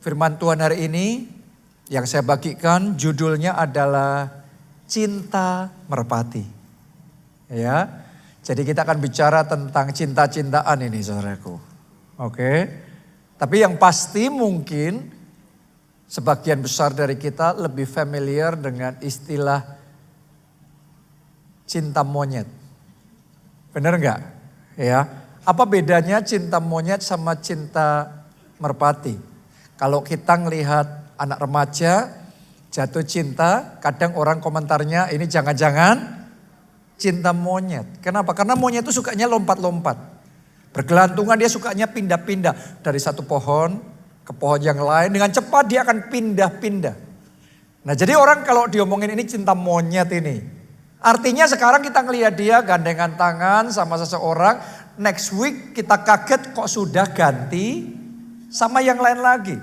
Firman Tuhan hari ini yang saya bagikan judulnya adalah cinta merpati. Ya. Jadi kita akan bicara tentang cinta-cintaan ini saudaraku. Oke. Tapi yang pasti mungkin sebagian besar dari kita lebih familiar dengan istilah cinta monyet. Benar enggak? Ya. Apa bedanya cinta monyet sama cinta merpati? Kalau kita ngelihat anak remaja jatuh cinta, kadang orang komentarnya ini jangan-jangan cinta monyet. Kenapa? Karena monyet itu sukanya lompat-lompat. Bergelantungan, dia sukanya pindah-pindah dari satu pohon ke pohon yang lain. Dengan cepat dia akan pindah-pindah. Nah jadi orang kalau diomongin ini cinta monyet ini. Artinya sekarang kita ngelihat dia gandengan tangan sama seseorang. Next week kita kaget kok sudah ganti sama yang lain lagi.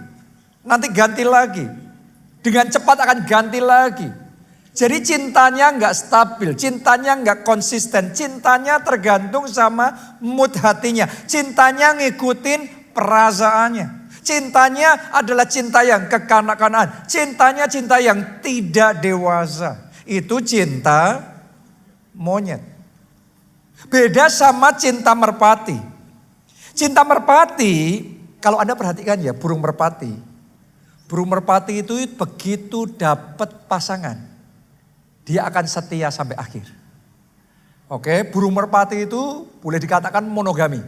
Nanti ganti lagi. Dengan cepat akan ganti lagi. Jadi cintanya nggak stabil, cintanya nggak konsisten, cintanya tergantung sama mood hatinya. Cintanya ngikutin perasaannya. Cintanya adalah cinta yang kekanak-kanakan. Cintanya cinta yang tidak dewasa. Itu cinta monyet. Beda sama cinta merpati. Cinta merpati, kalau Anda perhatikan ya burung merpati. Burung merpati itu begitu dapat pasangan, dia akan setia sampai akhir. Oke, burung merpati itu boleh dikatakan monogami.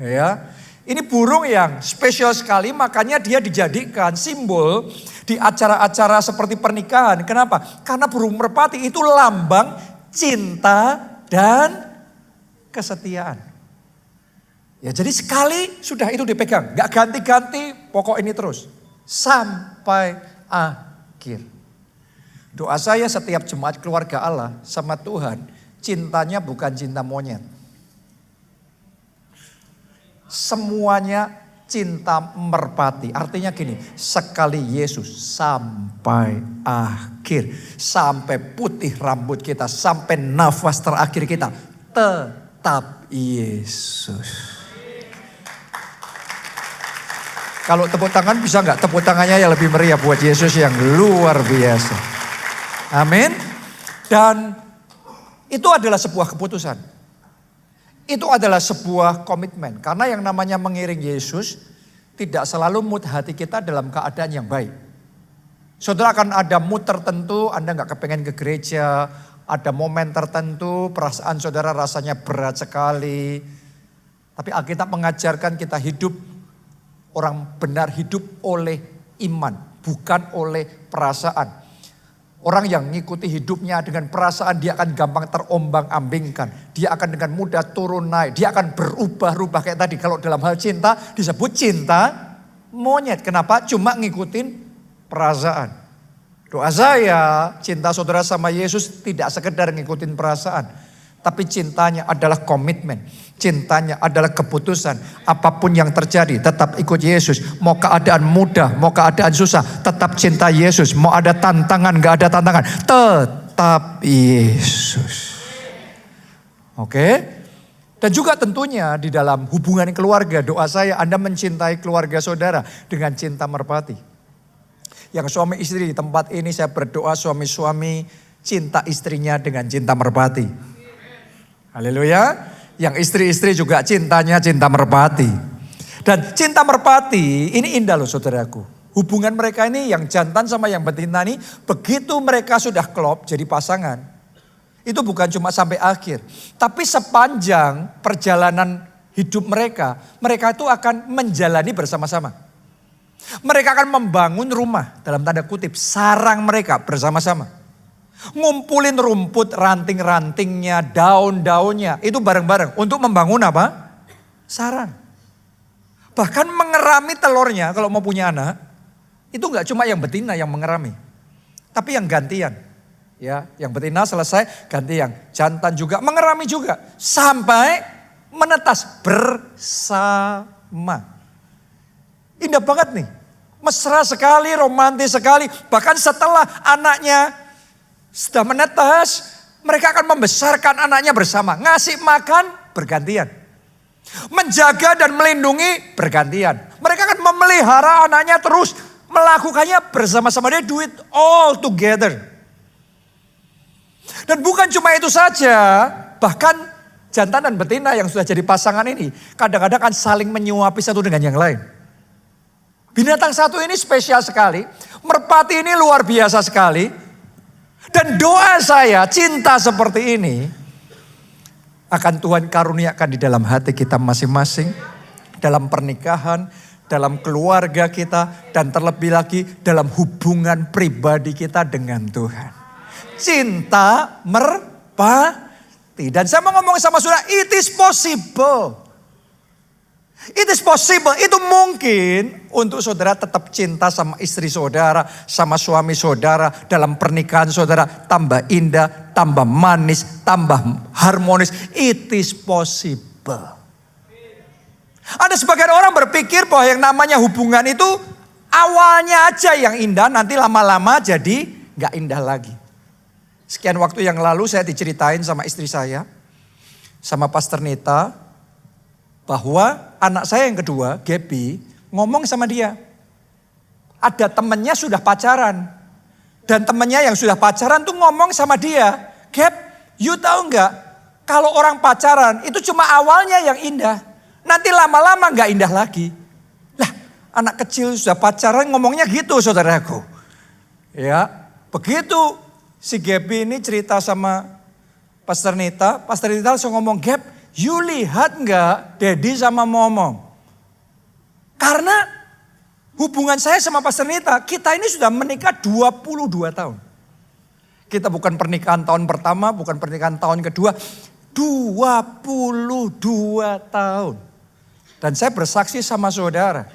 Ya, ini burung yang spesial sekali, makanya dia dijadikan simbol di acara-acara seperti pernikahan. Kenapa? Karena burung merpati itu lambang cinta dan kesetiaan. Ya, jadi sekali sudah itu dipegang, gak ganti-ganti, pokok ini terus sampai akhir. Doa saya setiap jemaat keluarga Allah sama Tuhan, cintanya bukan cinta monyet. Semuanya cinta merpati. Artinya gini, sekali Yesus sampai akhir. Sampai putih rambut kita, sampai nafas terakhir kita, tetap Yesus. Kalau tepuk tangan bisa nggak tepuk tangannya yang lebih meriah buat Yesus yang luar biasa. Amin. Dan itu adalah sebuah keputusan. Itu adalah sebuah komitmen. Karena yang namanya mengiring Yesus tidak selalu mood hati kita dalam keadaan yang baik. Saudara akan ada mood tertentu, Anda nggak kepengen ke gereja. Ada momen tertentu, perasaan saudara rasanya berat sekali. Tapi Alkitab mengajarkan kita hidup, orang benar hidup oleh iman, bukan oleh perasaan. Orang yang ngikuti hidupnya dengan perasaan, dia akan gampang terombang-ambingkan. Dia akan dengan mudah turun naik. Dia akan berubah-ubah kayak tadi. Kalau dalam hal cinta disebut cinta monyet. Kenapa? Cuma ngikutin perasaan. Doa saya, cinta saudara sama Yesus tidak sekedar ngikutin perasaan. Tapi cintanya adalah komitmen. Cintanya adalah keputusan. Apapun yang terjadi tetap ikut Yesus. Mau keadaan mudah, mau keadaan susah, tetap cinta Yesus. Mau ada tantangan, gak ada tantangan, tetap Yesus. Oke? Dan juga tentunya di dalam hubungan keluarga, doa saya Anda mencintai keluarga saudara dengan cinta merpati. Yang suami istri di tempat ini saya berdoa suami-suami cinta istrinya dengan cinta merpati. Haleluya. Yang istri-istri juga cintanya cinta merpati. Dan cinta merpati ini indah loh saudaraku. Hubungan mereka ini yang jantan sama yang betina ini begitu mereka sudah klop jadi pasangan. Itu bukan cuma sampai akhir. Tapi sepanjang perjalanan hidup mereka itu akan menjalani bersama-sama. Mereka akan membangun rumah dalam tanda kutip sarang mereka bersama-sama. Ngumpulin rumput, ranting-rantingnya, daun-daunnya. Itu bareng-bareng untuk membangun apa? Sarang. Bahkan mengerami telurnya kalau mau punya anak. Itu gak cuma yang betina yang mengerami. Tapi yang gantian. Ya, yang betina selesai ganti yang jantan juga. Mengerami juga. Sampai menetas bersama. Indah banget nih. Mesra sekali, romantis sekali. Bahkan setelah anaknya sudah menetas, mereka akan membesarkan anaknya bersama. Ngasih makan bergantian. Menjaga dan melindungi bergantian. Mereka akan memelihara anaknya terus. Melakukannya bersama-sama. They do it all together. Dan bukan cuma itu saja. Bahkan jantan dan betina yang sudah jadi pasangan ini. Kadang-kadang akan saling menyuapi satu dengan yang lain. Binatang satu ini spesial sekali. Merpati ini luar biasa sekali. Dan doa saya, cinta seperti ini akan Tuhan karuniakan di dalam hati kita masing-masing. Dalam pernikahan, dalam keluarga kita, dan terlebih lagi dalam hubungan pribadi kita dengan Tuhan. Cinta merpati. Dan saya mau ngomong sama saudara, it is possible. It is possible, itu mungkin untuk saudara tetap cinta sama istri saudara, sama suami saudara, dalam pernikahan saudara tambah indah, tambah manis, tambah harmonis. It is possible. Ada sebagian orang berpikir bahwa yang namanya hubungan itu awalnya aja yang indah, nanti lama-lama jadi gak indah lagi. Sekian waktu yang lalu saya diceritain sama istri saya, sama Pastor Nita, bahwa anak saya yang kedua, Gaby, ngomong sama dia. Ada temennya sudah pacaran. Dan temennya yang sudah pacaran tuh ngomong sama dia. Gab, you tahu nggak? Kalau orang pacaran itu cuma awalnya yang indah. Nanti lama-lama nggak indah lagi. Lah, anak kecil sudah pacaran ngomongnya gitu saudaraku. Ya, begitu si Gaby ini cerita sama Pastor Nita langsung ngomong, Gab, you lihat nggak Daddy sama Momong? Karena hubungan saya sama Pastor Nita, kita ini sudah menikah 22 tahun. Kita bukan pernikahan tahun pertama, bukan pernikahan tahun kedua. 22 tahun. Dan saya bersaksi sama saudara.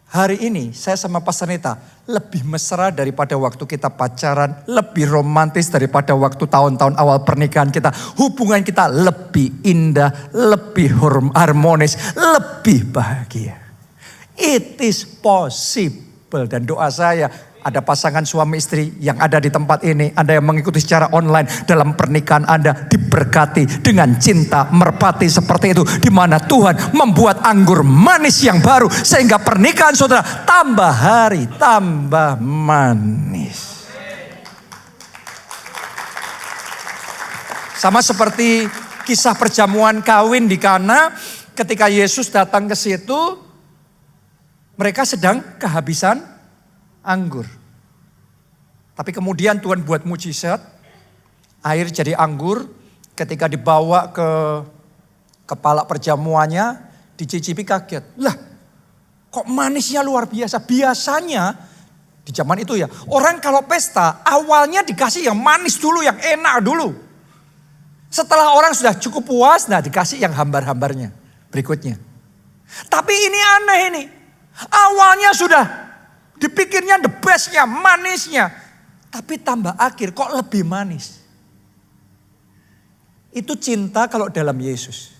Hari ini saya sama Pastor Nita lebih mesra daripada waktu kita pacaran. Lebih romantis daripada waktu tahun-tahun awal pernikahan kita. Hubungan kita lebih indah, lebih harmonis, lebih bahagia. It is possible. Dan doa saya, ada pasangan suami istri yang ada di tempat ini. Anda yang mengikuti secara online dalam pernikahan Anda diberkati dengan cinta merpati seperti itu. Di mana Tuhan membuat anggur manis yang baru. Sehingga pernikahan saudara tambah hari tambah manis. Sama seperti kisah perjamuan kawin di Kana. Ketika Yesus datang ke situ, mereka sedang kehabisan anggur. Tapi kemudian Tuhan buat mujizat. Air jadi anggur. Ketika dibawa ke kepala perjamuannya, dicicipi kaget. Lah, kok manisnya luar biasa. Biasanya di zaman itu ya, orang kalau pesta awalnya dikasih yang manis dulu, yang enak dulu. Setelah orang sudah cukup puas, nah dikasih yang hambar-hambarnya berikutnya. Tapi ini aneh ini. Awalnya sudah dipikirnya the bestnya, manisnya. Tapi tambah akhir kok lebih manis. Itu cinta kalau dalam Yesus.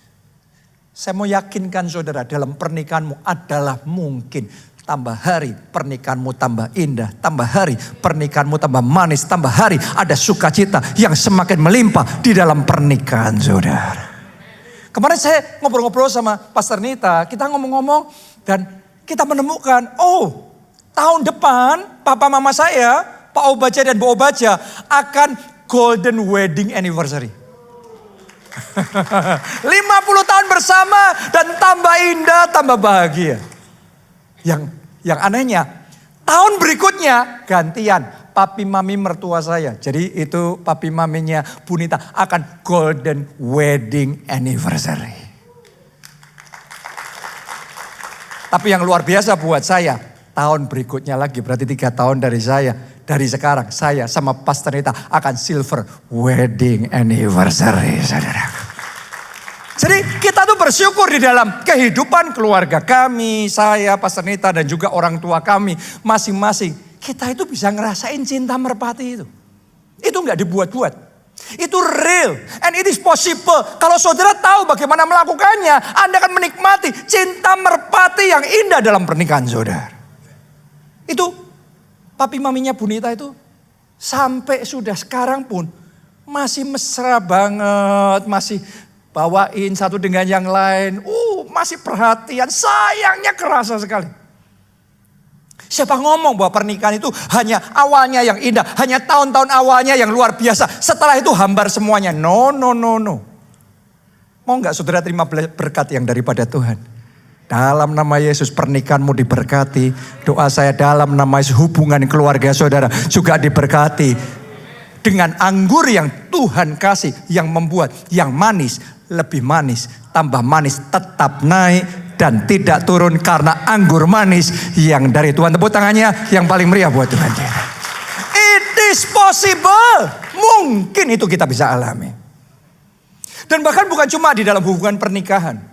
Saya mau yakinkan saudara, dalam pernikahanmu adalah mungkin. Tambah hari pernikahanmu tambah indah. Tambah hari pernikahanmu tambah manis. Tambah hari ada sukacita yang semakin melimpah di dalam pernikahan saudara. Kemarin saya ngobrol-ngobrol sama Pastor Nita. Kita ngomong-ngomong dan kita menemukan, oh, tahun depan papa mama saya, Pak Obaja dan Bu Obaja akan golden wedding anniversary. 50 tahun bersama dan tambah indah, tambah bahagia. Yang anehnya, tahun berikutnya gantian papi mami mertua saya. Jadi itu papi maminya Bunita akan golden wedding anniversary. Tapi yang luar biasa buat saya, tahun berikutnya lagi, berarti 3 tahun dari saya. Dari sekarang saya sama Pastor Nita akan silver wedding anniversary, saudara. Jadi kita tuh bersyukur di dalam kehidupan keluarga kami, saya, Pastor Nita dan juga orang tua kami masing-masing. Kita itu bisa ngerasain cinta merpati itu. Itu gak dibuat-buat. Itu real and it is possible. Kalau saudara tahu bagaimana melakukannya, Anda akan menikmati cinta merpati yang indah dalam pernikahan saudara. Itu papi maminya Bunita itu sampai sudah sekarang pun masih mesra banget, masih bawain satu dengan yang lain. masih perhatian, sayangnya kerasa sekali. Siapa ngomong bahwa pernikahan itu hanya awalnya yang indah, hanya tahun-tahun awalnya yang luar biasa, setelah itu hambar semuanya. No. Mau gak saudara terima berkat yang daripada Tuhan? Dalam nama Yesus pernikahanmu diberkati. Doa saya dalam nama Yesus hubungan keluarga saudara juga diberkati. Dengan anggur yang Tuhan kasih, yang membuat yang manis, lebih manis, tambah manis, tetap naik dan tidak turun karena anggur manis yang dari Tuhan. Tepuk tangannya yang paling meriah buat Tuhan. It is possible. Mungkin itu kita bisa alami. Dan bahkan bukan cuma di dalam hubungan pernikahan.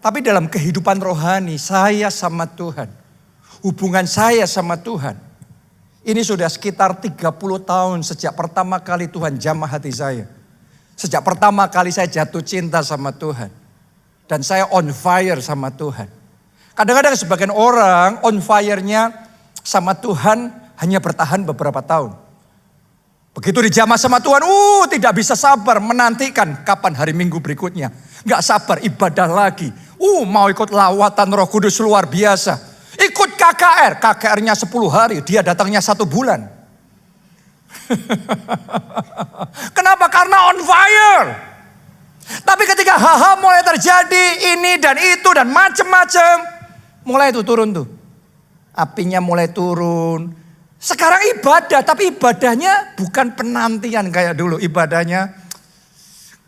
Tapi dalam kehidupan rohani saya sama Tuhan. Hubungan saya sama Tuhan. Ini sudah sekitar 30 tahun sejak pertama kali Tuhan jamah hati saya. Sejak pertama kali saya jatuh cinta sama Tuhan. Dan saya on fire sama Tuhan. Kadang-kadang sebagian orang on fire-nya sama Tuhan hanya bertahan beberapa tahun. Begitu dijamah sama Tuhan, tidak bisa sabar menantikan kapan hari Minggu berikutnya. Gak sabar ibadah lagi. Mau ikut lawatan Roh Kudus luar biasa. Ikut KKR, KKR-nya 10 hari, dia datangnya 1 bulan. Kenapa? Karena on fire. Tapi ketika hal-hal mulai terjadi, ini dan itu dan macam-macam, mulai itu turun tuh. Apinya mulai turun. Sekarang ibadah, tapi ibadahnya bukan penantian kayak dulu. Ibadahnya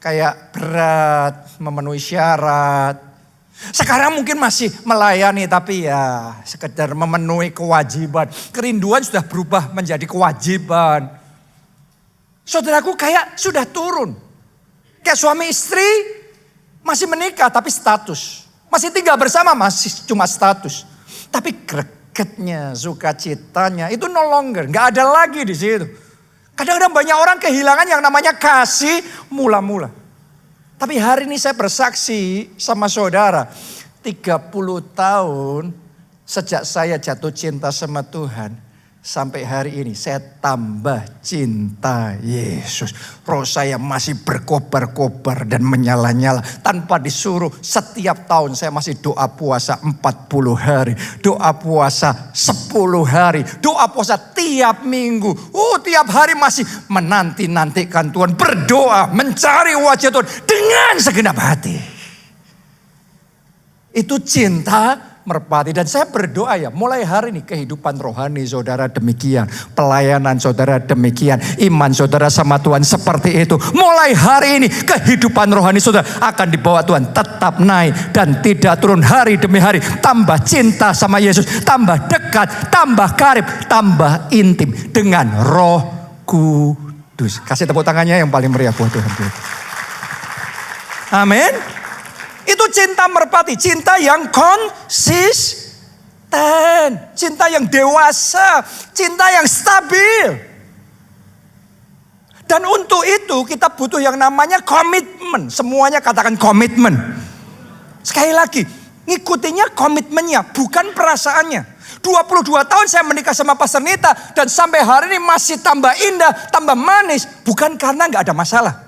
kayak berat, memenuhi syarat. Sekarang mungkin masih melayani, tapi ya sekedar memenuhi kewajiban. Kerinduan sudah berubah menjadi kewajiban. Saudaraku kayak sudah turun. Kayak suami istri masih menikah tapi status. Masih tinggal bersama masih cuma status. Tapi gregetnya, sukacitanya itu no longer. Gak ada lagi di situ. Kadang-kadang banyak orang kehilangan yang namanya kasih mula-mula. Tapi hari ini saya bersaksi sama saudara. 30 tahun sejak saya jatuh cinta sama Tuhan. Sampai hari ini saya tambah cinta Yesus. Roh saya masih berkobar-kobar dan menyala-nyala. Tanpa disuruh setiap tahun saya masih doa puasa 40 hari. Doa puasa 10 hari. Doa puasa tiap minggu. Tiap hari masih menanti-nantikan Tuhan. Berdoa, mencari wajah Tuhan dengan segenap hati. Itu cinta merpati. Dan saya berdoa ya, mulai hari ini kehidupan rohani saudara demikian. Pelayanan saudara demikian. Iman saudara sama Tuhan seperti itu. Mulai hari ini kehidupan rohani saudara akan dibawa Tuhan tetap naik dan tidak turun hari demi hari. Tambah cinta sama Yesus, tambah dekat, tambah karib, tambah intim dengan Roh Kudus. Kasih tepuk tangannya yang paling meriah buat Tuhan. Amin. Itu cinta merpati, cinta yang konsisten, cinta yang dewasa, cinta yang stabil. Dan untuk itu kita butuh yang namanya komitmen. Semuanya katakan komitmen. Sekali lagi, ngikutinya komitmennya, bukan perasaannya. 22 tahun saya menikah sama Pastor Nita dan sampai hari ini masih tambah indah, tambah manis. Bukan karena gak ada masalah.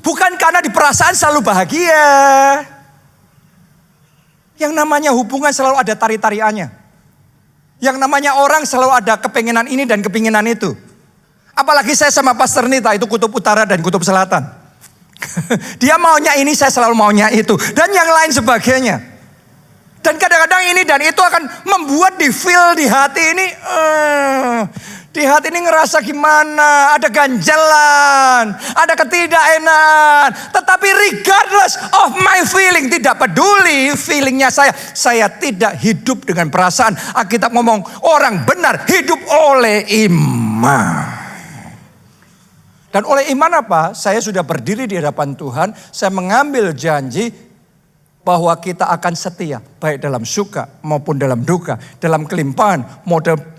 Bukan karena di perasaan selalu bahagia. Yang namanya hubungan selalu ada tari-tariannya. Yang namanya orang selalu ada kepengenan ini dan kepengenan itu. Apalagi saya sama Pastor Nita itu kutub utara dan kutub selatan. Dia maunya ini, saya selalu maunya itu. Dan yang lain sebagainya. Dan kadang-kadang ini dan itu akan membuat di feel di hati ini. Di hati ini ngerasa gimana, ada ganjalan, ada ketidakenakan. Tetapi regardless of my feeling, tidak peduli feelingnya saya tidak hidup dengan perasaan. Alkitab ngomong orang benar hidup oleh iman. Dan oleh iman apa? Saya sudah berdiri di hadapan Tuhan, saya mengambil janji bahwa kita akan setia, baik dalam suka maupun dalam duka, dalam kelimpahan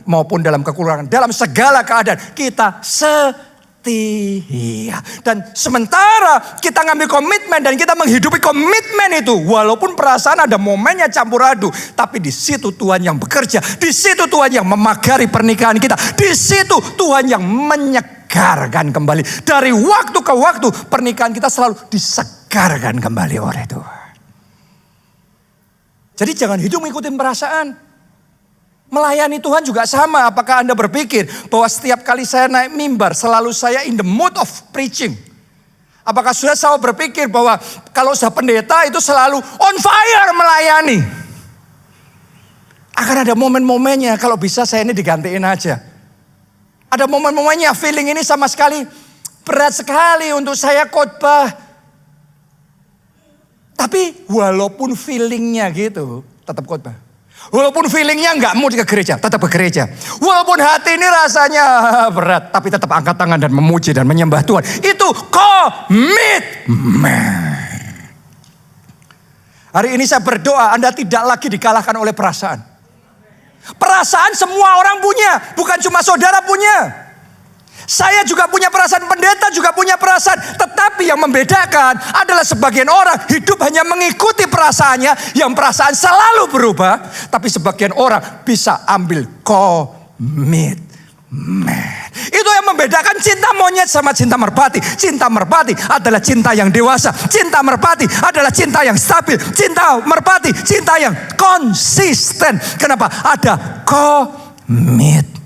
maupun dalam kekurangan, dalam segala keadaan kita setia. Dan sementara kita ngambil komitmen dan kita menghidupi komitmen itu, walaupun perasaan ada momennya campur aduk, tapi di situ Tuhan yang bekerja, di situ Tuhan yang memagari pernikahan kita, di situ Tuhan yang menyegarkan kembali. Dari waktu ke waktu pernikahan kita selalu disegarkan kembali oleh Tuhan. Jadi jangan hidup ngikutin perasaan. Melayani Tuhan juga sama. Apakah Anda berpikir bahwa setiap kali saya naik mimbar selalu saya in the mood of preaching? Apakah sudah selalu berpikir bahwa kalau sudah pendeta itu selalu on fire melayani? Akan ada momen-momennya kalau bisa saya ini digantiin aja. Ada momen-momennya feeling ini sama sekali berat sekali untuk saya khotbah. Tapi walaupun feelingnya gitu tetap khotbah. Walaupun feelingnya nggak mau ke gereja, tetap ke gereja. Walaupun hati ini rasanya berat, tapi tetap angkat tangan dan memuji dan menyembah Tuhan. Itu komitmen. Hari ini saya berdoa Anda tidak lagi dikalahkan oleh perasaan. Perasaan semua orang punya, bukan cuma saudara punya. Saya juga punya perasaan, pendeta juga punya perasaan. Tetapi yang membedakan adalah sebagian orang hidup hanya mengikuti perasaannya. Yang perasaan selalu berubah. Tapi sebagian orang bisa ambil komitmen. Itu yang membedakan cinta monyet sama cinta merpati. Cinta merpati adalah cinta yang dewasa. Cinta merpati adalah cinta yang stabil. Cinta merpati, cinta yang konsisten. Kenapa? Ada komitmen.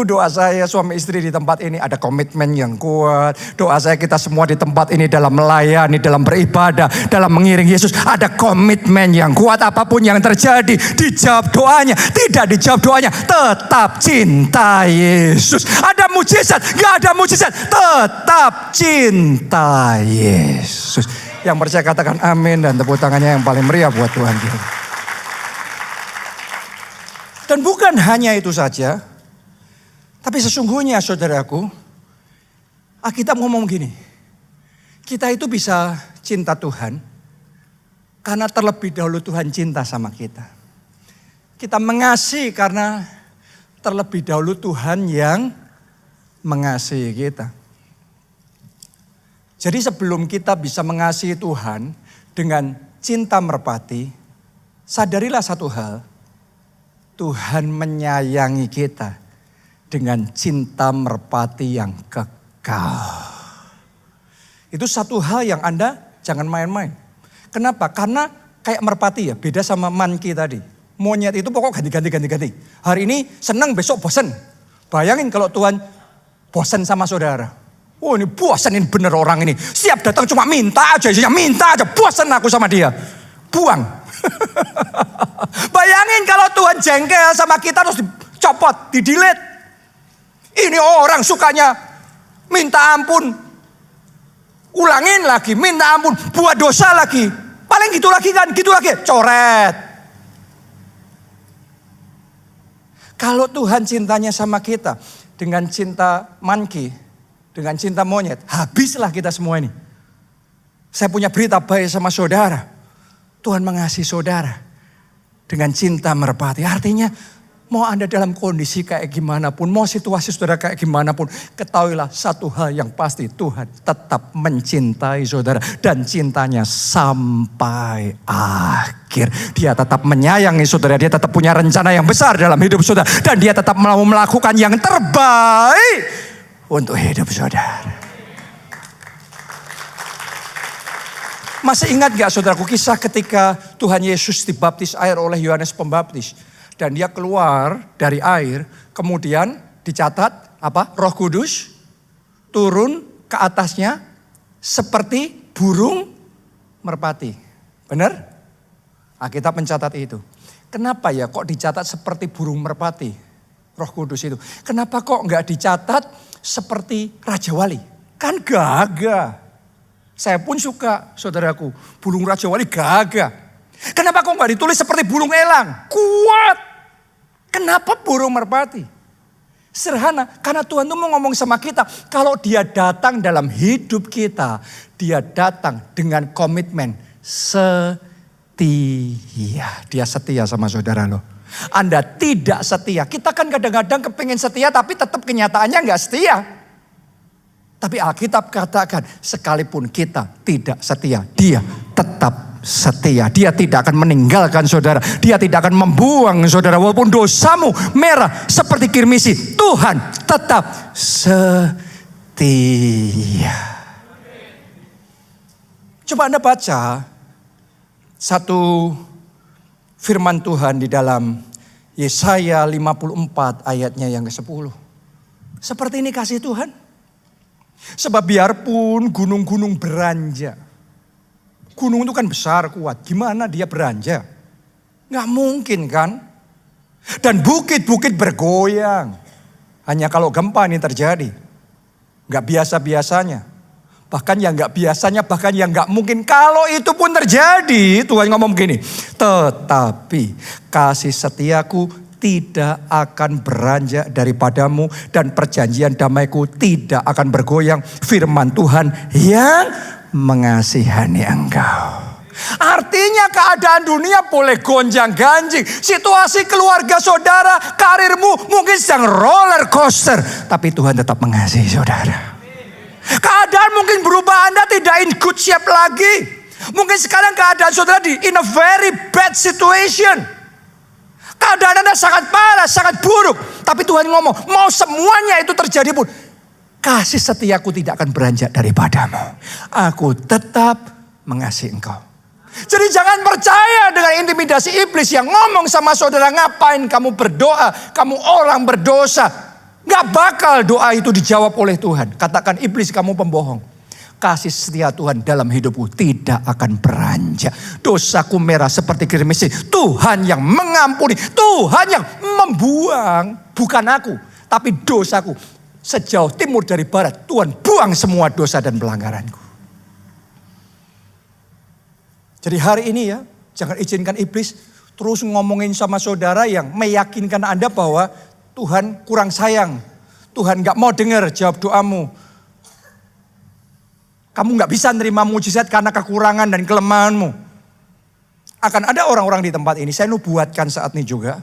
Doa saya suami istri di tempat ini ada komitmen yang kuat. Doa saya kita semua di tempat ini dalam melayani, dalam beribadah, dalam mengiring Yesus. Ada komitmen yang kuat. Apapun yang terjadi, dijawab doanya. Tidak dijawab doanya, tetap cinta Yesus. Ada mujizat, gak ada mujizat, tetap cinta Yesus. Yang percaya katakan amin dan tepuk tangannya yang paling meriah buat Tuhan kita. Dan bukan hanya itu saja. Tapi sesungguhnya saudaraku, Alkitab ngomong gini. Kita itu bisa cinta Tuhan karena terlebih dahulu Tuhan cinta sama kita. Kita mengasihi karena terlebih dahulu Tuhan yang mengasihi kita. Jadi sebelum kita bisa mengasihi Tuhan dengan cinta merpati, sadarilah satu hal. Tuhan menyayangi kita dengan cinta merpati yang kekal. Itu satu hal yang Anda jangan main-main. Kenapa? Karena kayak merpati ya, beda sama monkey tadi. Monyet itu pokok ganti. Hari ini senang, besok bosan. Bayangin kalau Tuhan bosan sama saudara. Oh ini bosanin bener orang ini. Siap datang cuma minta aja, bosan aku sama dia. Buang. Bayangin kalau Tuhan jengkel sama kita terus dicopot, di-delete. Ini orang sukanya minta ampun. Ulangin lagi, minta ampun, buat dosa lagi. Paling gitu lagi, coret. Kalau Tuhan cintanya sama kita dengan cinta monkey, dengan cinta monyet, habislah kita semua ini. Saya punya berita baik sama saudara. Tuhan mengasihi saudara dengan cinta merpati. Artinya mau Anda dalam kondisi kayak gimana pun, mau situasi saudara kayak gimana pun, ketahuilah satu hal yang pasti, Tuhan tetap mencintai saudara dan cintanya sampai akhir. Dia tetap menyayangi saudara, dia tetap punya rencana yang besar dalam hidup saudara dan dia tetap mau melakukan yang terbaik untuk hidup saudara. Masih ingat gak saudaraku kisah ketika Tuhan Yesus dibaptis air oleh Yohanes Pembaptis? Dan dia keluar dari air, kemudian dicatat Roh Kudus turun ke atasnya seperti burung merpati. Benar? Alkitab mencatat itu. Kenapa ya kok dicatat seperti burung merpati? Roh Kudus itu. Kenapa kok nggak dicatat seperti Raja Wali? Kan gagah. Saya pun suka saudaraku, burung Raja Wali gagah. Kenapa kok nggak ditulis seperti burung elang? Kuat. Kenapa burung merpati? Sederhana, karena Tuhan tuh mau ngomong sama kita. Kalau dia datang dalam hidup kita, dia datang dengan komitmen setia. Dia setia sama saudara loh. Anda tidak setia. Kita kan kadang-kadang kepengen setia tapi tetap kenyataannya nggak setia. Tapi Alkitab katakan sekalipun kita tidak setia, dia tetap setia. Dia tidak akan meninggalkan saudara. Dia tidak akan membuang saudara. Walaupun dosamu merah seperti kirmisi, Tuhan tetap setia. Coba Anda baca satu firman Tuhan di dalam Yesaya 54 ayatnya yang ke-10. Seperti ini kasih Tuhan. Sebab biarpun gunung-gunung beranjak. Gunung itu kan besar, kuat. Gimana dia beranjak? Nggak mungkin kan? Dan bukit-bukit bergoyang. Hanya kalau gempa ini terjadi. Nggak biasa-biasanya. Bahkan yang nggak biasanya, bahkan yang nggak mungkin. Kalau itu pun terjadi, Tuhan ngomong begini. Tetapi kasih setiaku tidak akan beranjak daripadamu. Dan perjanjian damaiku tidak akan bergoyang. Firman Tuhan yang mengasihani engkau. Artinya keadaan dunia boleh gonjang-ganjing. Situasi keluarga saudara, karirmu mungkin sedang roller coaster. Tapi Tuhan tetap mengasihi saudara. Keadaan mungkin berubah, Anda tidak in good shape lagi. Mungkin sekarang keadaan saudara in a very bad situation. Keadaan Anda sangat parah, sangat buruk. Tapi Tuhan ngomong, mau semuanya itu terjadi pun, kasih setiaku tidak akan beranjak daripadamu. Aku tetap mengasihi engkau. Jadi jangan percaya dengan intimidasi iblis yang ngomong sama saudara, ngapain kamu berdoa, kamu orang berdosa. Gak bakal doa itu dijawab oleh Tuhan. Katakan, iblis kamu pembohong. Kasih setia Tuhan dalam hidupku tidak akan beranjak. Dosaku merah seperti gerimis. Tuhan yang mengampuni. Tuhan yang membuang. Bukan aku, tapi dosaku. Sejauh timur dari barat, Tuhan buang semua dosa dan pelanggaranku. Jadi hari ini ya, jangan izinkan iblis terus ngomongin sama saudara yang meyakinkan Anda bahwa Tuhan kurang sayang. Tuhan gak mau dengar jawab doamu. Kamu gak bisa nerima mujizat karena kekurangan dan kelemahanmu. Akan ada orang-orang di tempat ini, saya nubuatkan saat ini juga.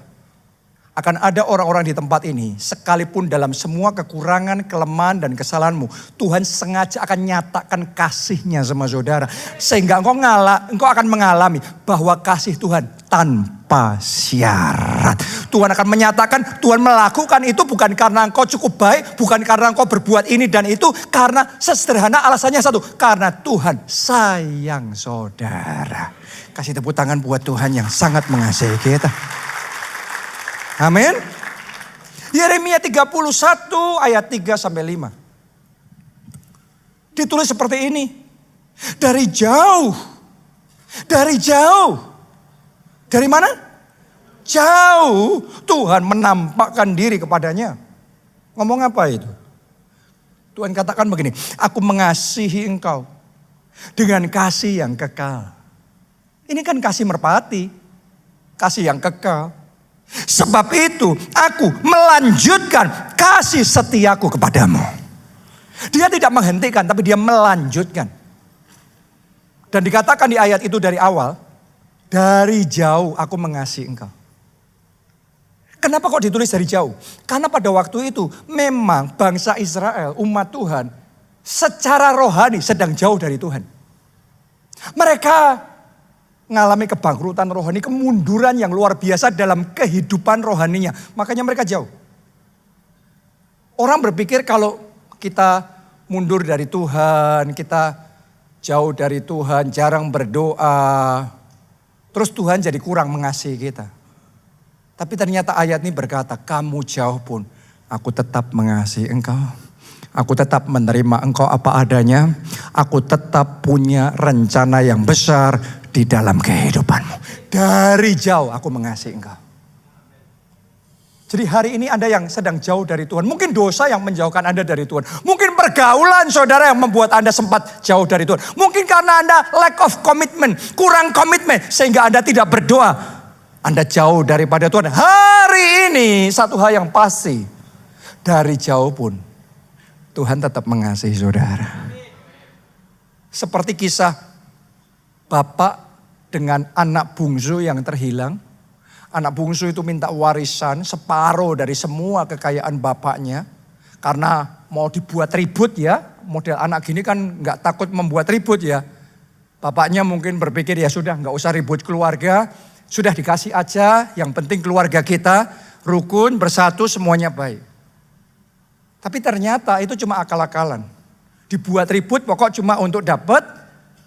Akan ada orang-orang di tempat ini, sekalipun dalam semua kekurangan, kelemahan dan kesalahanmu, Tuhan sengaja akan nyatakan kasihnya sama saudara. Sehingga engkau akan mengalami bahwa kasih Tuhan tanpa syarat. Tuhan akan menyatakan, Tuhan melakukan itu bukan karena engkau cukup baik, bukan karena engkau berbuat ini dan itu, karena sesederhana alasannya satu, karena Tuhan sayang saudara. Kasih tepuk tangan buat Tuhan yang sangat mengasihi kita. Amin. Yeremia 31 ayat 3 sampai 5. Ditulis seperti ini. Dari jauh. Dari jauh. Dari mana? Jauh. Tuhan menampakkan diri kepadanya. Ngomong apa itu? Tuhan katakan begini. Aku mengasihi engkau. Dengan kasih yang kekal. Ini kan kasih merpati. Kasih yang kekal. Sebab itu aku melanjutkan kasih setiaku kepadamu. Dia tidak menghentikan tapi dia melanjutkan. Dan dikatakan di ayat itu dari awal. Dari jauh aku mengasihi engkau. Kenapa kok ditulis dari jauh? Karena pada waktu itu memang bangsa Israel, umat Tuhan, secara rohani sedang jauh dari Tuhan. Mereka mengalami kebangkrutan rohani, kemunduran yang luar biasa dalam kehidupan rohaninya. Makanya mereka jauh. Orang berpikir kalau kita mundur dari Tuhan, kita jauh dari Tuhan, jarang berdoa, terus Tuhan jadi kurang mengasihi kita. Tapi ternyata ayat ini berkata, kamu jauh pun aku tetap mengasihi engkau. Aku tetap menerima engkau apa adanya. Aku tetap punya rencana yang besar di dalam kehidupanmu. Dari jauh aku mengasihi engkau. Jadi hari ini Anda yang sedang jauh dari Tuhan. Mungkin dosa yang menjauhkan Anda dari Tuhan. Mungkin pergaulan saudara yang membuat Anda sempat jauh dari Tuhan. Mungkin karena Anda lack of commitment. Kurang komitmen sehingga Anda tidak berdoa. Anda jauh daripada Tuhan. Hari ini satu hal yang pasti. Dari jauh pun Tuhan tetap mengasihi saudara. Seperti kisah bapak dengan anak bungsu yang terhilang. Anak bungsu itu minta warisan separuh dari semua kekayaan bapaknya. Karena mau dibuat ribut ya. Model anak gini kan gak takut membuat ribut ya. Bapaknya mungkin berpikir ya sudah gak usah ribut keluarga. Sudah dikasih aja, yang penting keluarga kita rukun, bersatu, semuanya baik. Tapi ternyata itu cuma akal-akalan. Dibuat ribut pokok cuma untuk dapat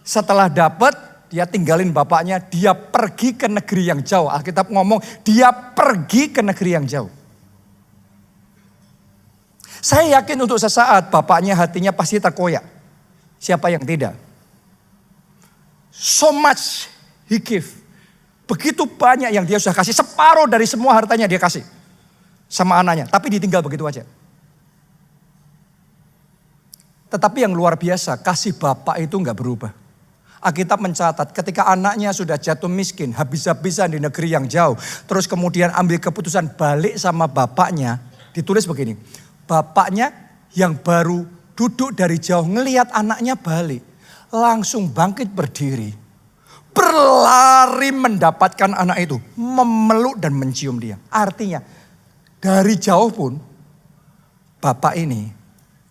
Setelah dapat, dia tinggalin bapaknya, dia pergi ke negeri yang jauh. Alkitab ngomong, dia pergi ke negeri yang jauh. Saya yakin untuk sesaat bapaknya hatinya pasti terkoyak. Siapa yang tidak? So much he give. Begitu banyak yang dia sudah kasih. Separuh dari semua hartanya dia kasih. Sama anaknya. Tapi ditinggal begitu aja. Tetapi yang luar biasa, kasih bapak itu enggak berubah. Alkitab mencatat ketika anaknya sudah jatuh miskin, habis-habisan di negeri yang jauh. Terus kemudian ambil keputusan balik sama bapaknya. Ditulis begini, bapaknya yang baru duduk dari jauh ngelihat anaknya balik. Langsung bangkit berdiri. Berlari mendapatkan anak itu. Memeluk dan mencium dia. Artinya dari jauh pun bapak ini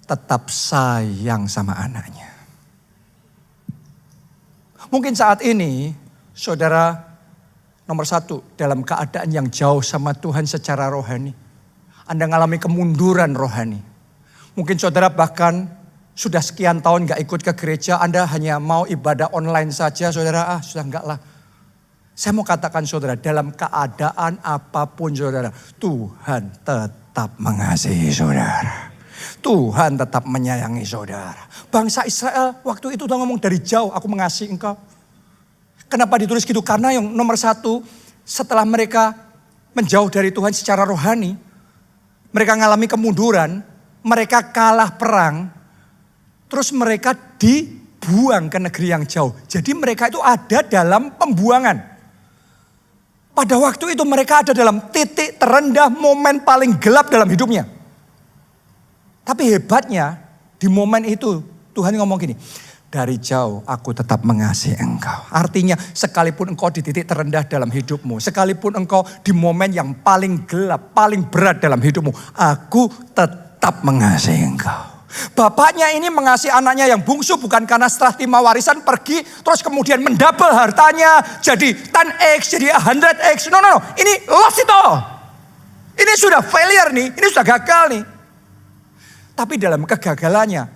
tetap sayang sama anaknya. Mungkin saat ini saudara nomor satu dalam keadaan yang jauh sama Tuhan secara rohani. Anda mengalami kemunduran rohani. Mungkin saudara bahkan sudah sekian tahun gak ikut ke gereja. Anda hanya mau ibadah online saja. Saudara sudah enggak lah. Saya mau katakan saudara dalam keadaan apapun saudara. Tuhan tetap mengasihi saudara. Tuhan tetap menyayangi saudara. Bangsa Israel waktu itu udah ngomong dari jauh aku mengasihi engkau. Kenapa ditulis gitu? Karena yang nomor satu setelah mereka menjauh dari Tuhan secara rohani. Mereka mengalami kemunduran. Mereka kalah perang. Terus mereka dibuang ke negeri yang jauh. Jadi mereka itu ada dalam pembuangan. Pada waktu itu mereka ada dalam titik terendah momen paling gelap dalam hidupnya. Tapi hebatnya di momen itu Tuhan ngomong gini. Dari jauh aku tetap mengasihi engkau. Artinya sekalipun engkau di titik terendah dalam hidupmu. Sekalipun engkau di momen yang paling gelap, paling berat dalam hidupmu. Aku tetap mengasihi engkau. Bapaknya ini mengasihi anaknya yang bungsu bukan karena setelah terima warisan pergi. Terus kemudian mendouble hartanya. Jadi 10x, jadi 100x. No. Ini lost it all. Ini sudah failure nih. Ini sudah gagal nih. Tapi dalam kegagalannya,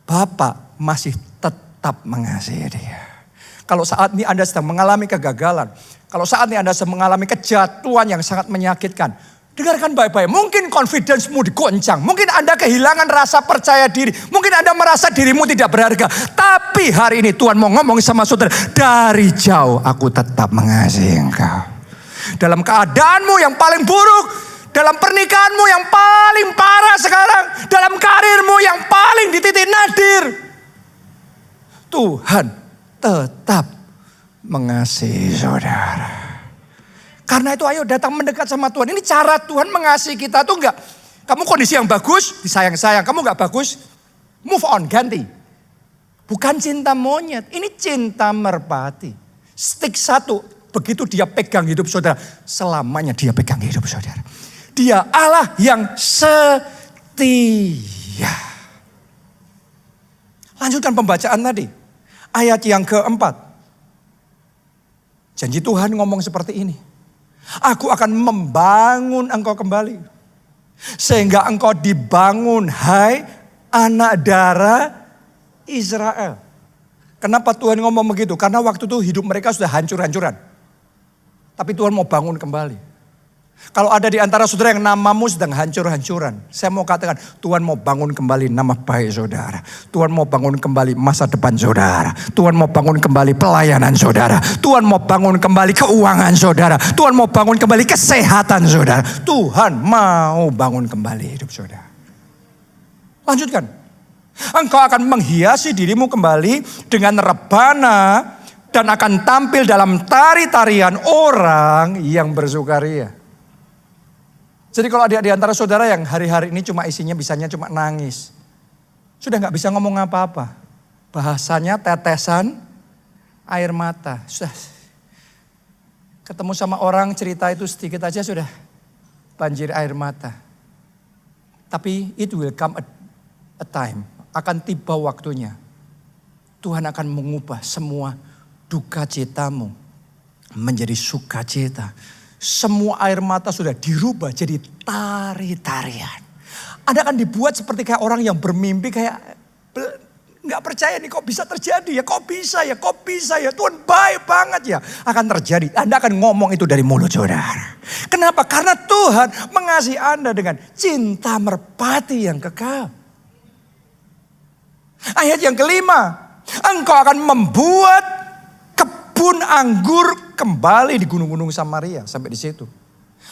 Bapak masih tetap mengasihi dia. Kalau saat ini Anda sedang mengalami kegagalan, kalau saat ini Anda sedang mengalami kejatuhan yang sangat menyakitkan, dengarkan baik-baik. Mungkin confidence-mu digoncang, mungkin Anda kehilangan rasa percaya diri, mungkin Anda merasa dirimu tidak berharga. Tapi hari ini Tuhan mau ngomong sama saudara, dari jauh aku tetap mengasihi engkau. Dalam keadaanmu yang paling buruk, dalam pernikahanmu yang paling parah sekarang. Dalam karirmu yang paling di titik nadir. Tuhan tetap mengasihi saudara. Karena itu ayo datang mendekat sama Tuhan. Ini cara Tuhan mengasihi kita tuh enggak. Kamu kondisi yang bagus, disayang-sayang. Kamu enggak bagus, move on, ganti. Bukan cinta monyet, ini cinta merpati. Stick satu, begitu dia pegang hidup saudara. Selamanya dia pegang hidup saudara. Dia Allah yang setia. Lanjutkan pembacaan tadi. Ayat yang keempat. Janji Tuhan ngomong seperti ini. Aku akan membangun engkau kembali. Sehingga engkau dibangun, hai anak darah Israel. Kenapa Tuhan ngomong begitu? Karena waktu itu hidup mereka sudah hancur-hancuran. Tapi Tuhan mau bangun kembali. Kalau ada di antara saudara yang namamu sedang hancur-hancuran. Saya mau katakan Tuhan mau bangun kembali nama baik saudara. Tuhan mau bangun kembali masa depan saudara. Tuhan mau bangun kembali pelayanan saudara. Tuhan mau bangun kembali keuangan saudara. Tuhan mau bangun kembali kesehatan saudara. Tuhan mau bangun kembali hidup saudara. Lanjutkan. Engkau akan menghiasi dirimu kembali dengan rebana. Dan akan tampil dalam tari-tarian orang yang bersukaria. Jadi kalau ada di antara saudara yang hari-hari ini cuma isinya bisanya cuma nangis. Sudah gak bisa ngomong apa-apa. Bahasanya tetesan air mata. Sudah ketemu sama orang cerita itu sedikit aja sudah banjir air mata. Tapi it will come a time. Akan tiba waktunya. Tuhan akan mengubah semua duka citamu menjadi sukacita. Semua air mata sudah dirubah jadi tari-tarian. Anda akan dibuat seperti kayak orang yang bermimpi kayak nggak percaya nih kok bisa terjadi ya, kok bisa ya, Tuhan baik banget ya. Akan terjadi, Anda akan ngomong itu dari mulut saudara. Kenapa? Karena Tuhan mengasihi Anda dengan cinta merpati yang kekal. Ayat yang kelima, engkau akan membuat kebun anggur kembali di gunung-gunung Samaria. Sampai di situ.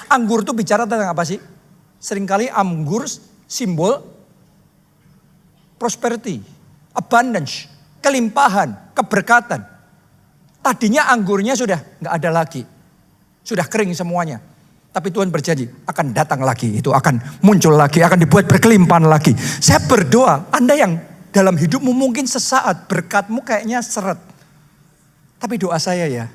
Anggur itu bicara tentang apa sih? Seringkali anggur simbol prosperity. Abundance, kelimpahan, keberkatan. Tadinya anggurnya sudah nggak ada lagi. Sudah kering semuanya. Tapi Tuhan berjanji akan datang lagi. Itu akan muncul lagi, akan dibuat berkelimpahan lagi. Saya berdoa, Anda yang dalam hidupmu mungkin sesaat berkatmu kayaknya seret. Tapi doa saya ya,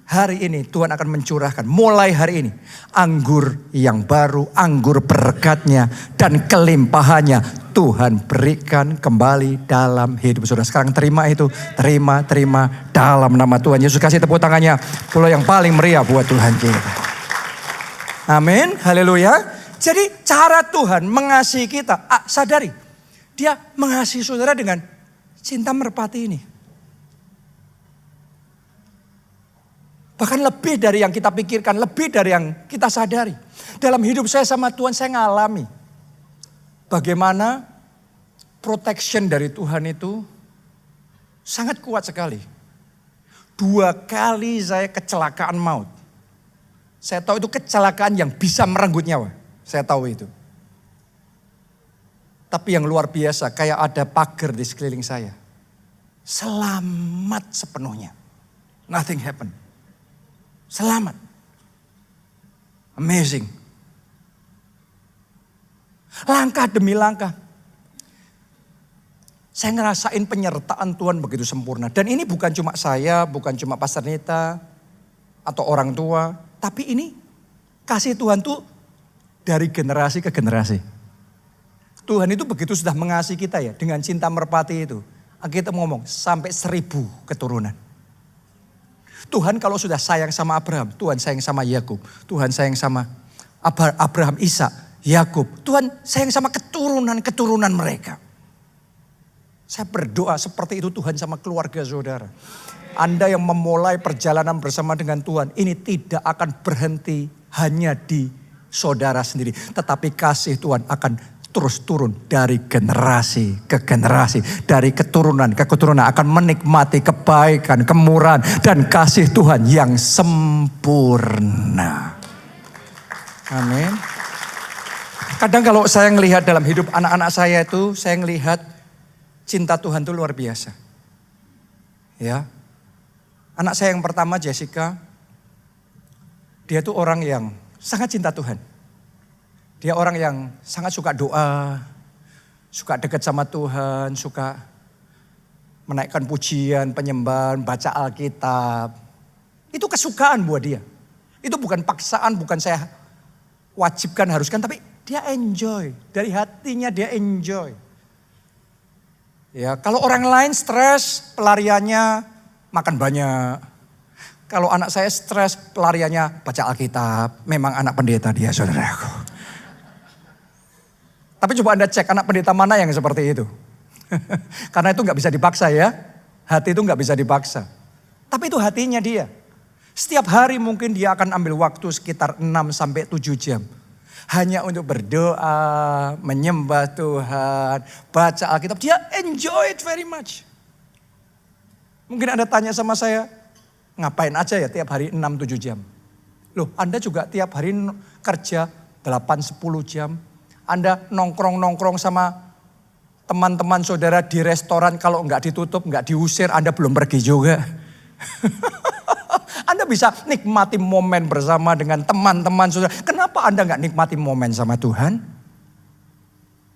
hari ini Tuhan akan mencurahkan mulai hari ini anggur yang baru, anggur berkatnya dan kelimpahannya Tuhan berikan kembali dalam hidup saudara. Sekarang terima itu, terima dalam nama Tuhan Yesus. Kasih tepuk tangannya kalau yang paling meriah buat Tuhan kita. Amin, haleluya. Jadi cara Tuhan mengasihi kita, sadari dia mengasihi saudara dengan cinta merpati ini. Bahkan lebih dari yang kita pikirkan, lebih dari yang kita sadari. Dalam hidup saya sama Tuhan, saya ngalami bagaimana protection dari Tuhan itu sangat kuat sekali. 2 kali saya kecelakaan maut. Saya tahu itu kecelakaan yang bisa merenggut nyawa. Saya tahu itu. Tapi yang luar biasa, kayak ada pagar di sekeliling saya. Selamat sepenuhnya. Nothing happened. Selamat. Amazing. Langkah demi langkah. Saya ngerasain penyertaan Tuhan begitu sempurna. Dan ini bukan cuma saya, bukan cuma Pastor Nita atau orang tua. Tapi ini kasih Tuhan tuh dari generasi ke generasi. Tuhan itu begitu sudah mengasihi kita ya dengan cinta merpati itu. Kita ngomong sampai 1000 keturunan. Tuhan kalau sudah sayang sama Abraham, Tuhan sayang sama Yakub, Tuhan sayang sama Abraham, Ishak, Yakub. Tuhan sayang sama keturunan-keturunan mereka. Saya berdoa seperti itu Tuhan sama keluarga saudara. Anda yang memulai perjalanan bersama dengan Tuhan, ini tidak akan berhenti hanya di saudara sendiri. Tetapi kasih Tuhan akan terus turun dari generasi ke generasi. Dari keturunan ke keturunan akan menikmati kebaikan, kemurahan dan kasih Tuhan yang sempurna. Amin. Kadang kalau saya ngelihat dalam hidup anak-anak saya itu, saya ngelihat cinta Tuhan itu luar biasa. Ya. Anak saya yang pertama Jessica, dia tuh orang yang sangat cinta Tuhan. Dia orang yang sangat suka doa, suka dekat sama Tuhan, suka menaikkan pujian, penyembahan, baca Alkitab. Itu kesukaan buat dia. Itu bukan paksaan, bukan saya wajibkan, haruskan, tapi dia enjoy. Dari hatinya dia enjoy. Ya, kalau orang lain stres, pelariannya makan banyak. Kalau anak saya stres, pelariannya baca Alkitab. Memang anak pendeta dia, saudaraku. Tapi coba Anda cek anak pendeta mana yang seperti itu. Karena itu gak bisa dipaksa ya. Hati itu gak bisa dipaksa. Tapi itu hatinya dia. Setiap hari mungkin dia akan ambil waktu sekitar 6-7 jam. Hanya untuk berdoa, menyembah Tuhan, baca Alkitab. Dia enjoy it very much. Mungkin Anda tanya sama saya, ngapain aja ya tiap hari 6-7 jam? Loh, Anda juga tiap hari kerja 8-10 jam. Anda nongkrong-nongkrong sama teman-teman saudara di restoran, kalau nggak ditutup, nggak diusir, Anda belum pergi juga. Anda bisa nikmati momen bersama dengan teman-teman saudara. Kenapa Anda nggak nikmati momen sama Tuhan?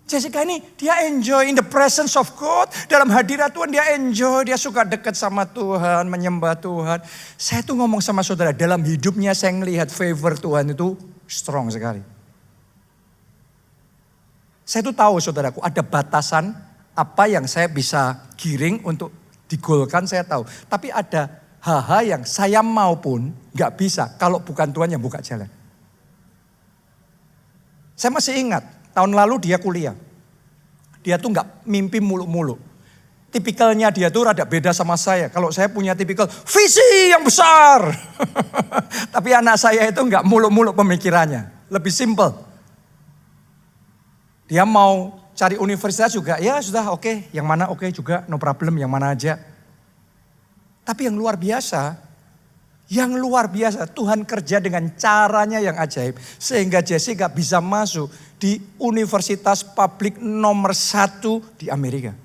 Jessica ini dia enjoy in the presence of God. Dalam hadirat Tuhan dia enjoy, dia suka dekat sama Tuhan, menyembah Tuhan. Saya tuh ngomong sama saudara, dalam hidupnya saya ngelihat favor Tuhan itu strong sekali. Saya tuh tahu saudaraku ada batasan apa yang saya bisa giring untuk digolkan, saya tahu. Tapi ada hal-hal yang saya mau pun gak bisa kalau bukan Tuhan yang buka jalan. Saya masih ingat tahun lalu dia kuliah. Dia tuh gak mimpi muluk-muluk. tipikalnya dia tuh rada beda sama saya. Kalau saya punya tipikal visi yang besar. Tapi anak saya itu enggak muluk-muluk pemikirannya. Lebih simple. Dia mau cari universitas juga, ya sudah oke. Yang mana oke juga, no problem, yang mana aja. Tapi yang luar biasa, Tuhan kerja dengan caranya yang ajaib. Sehingga Jessica bisa masuk di universitas publik nomor 1 di Amerika.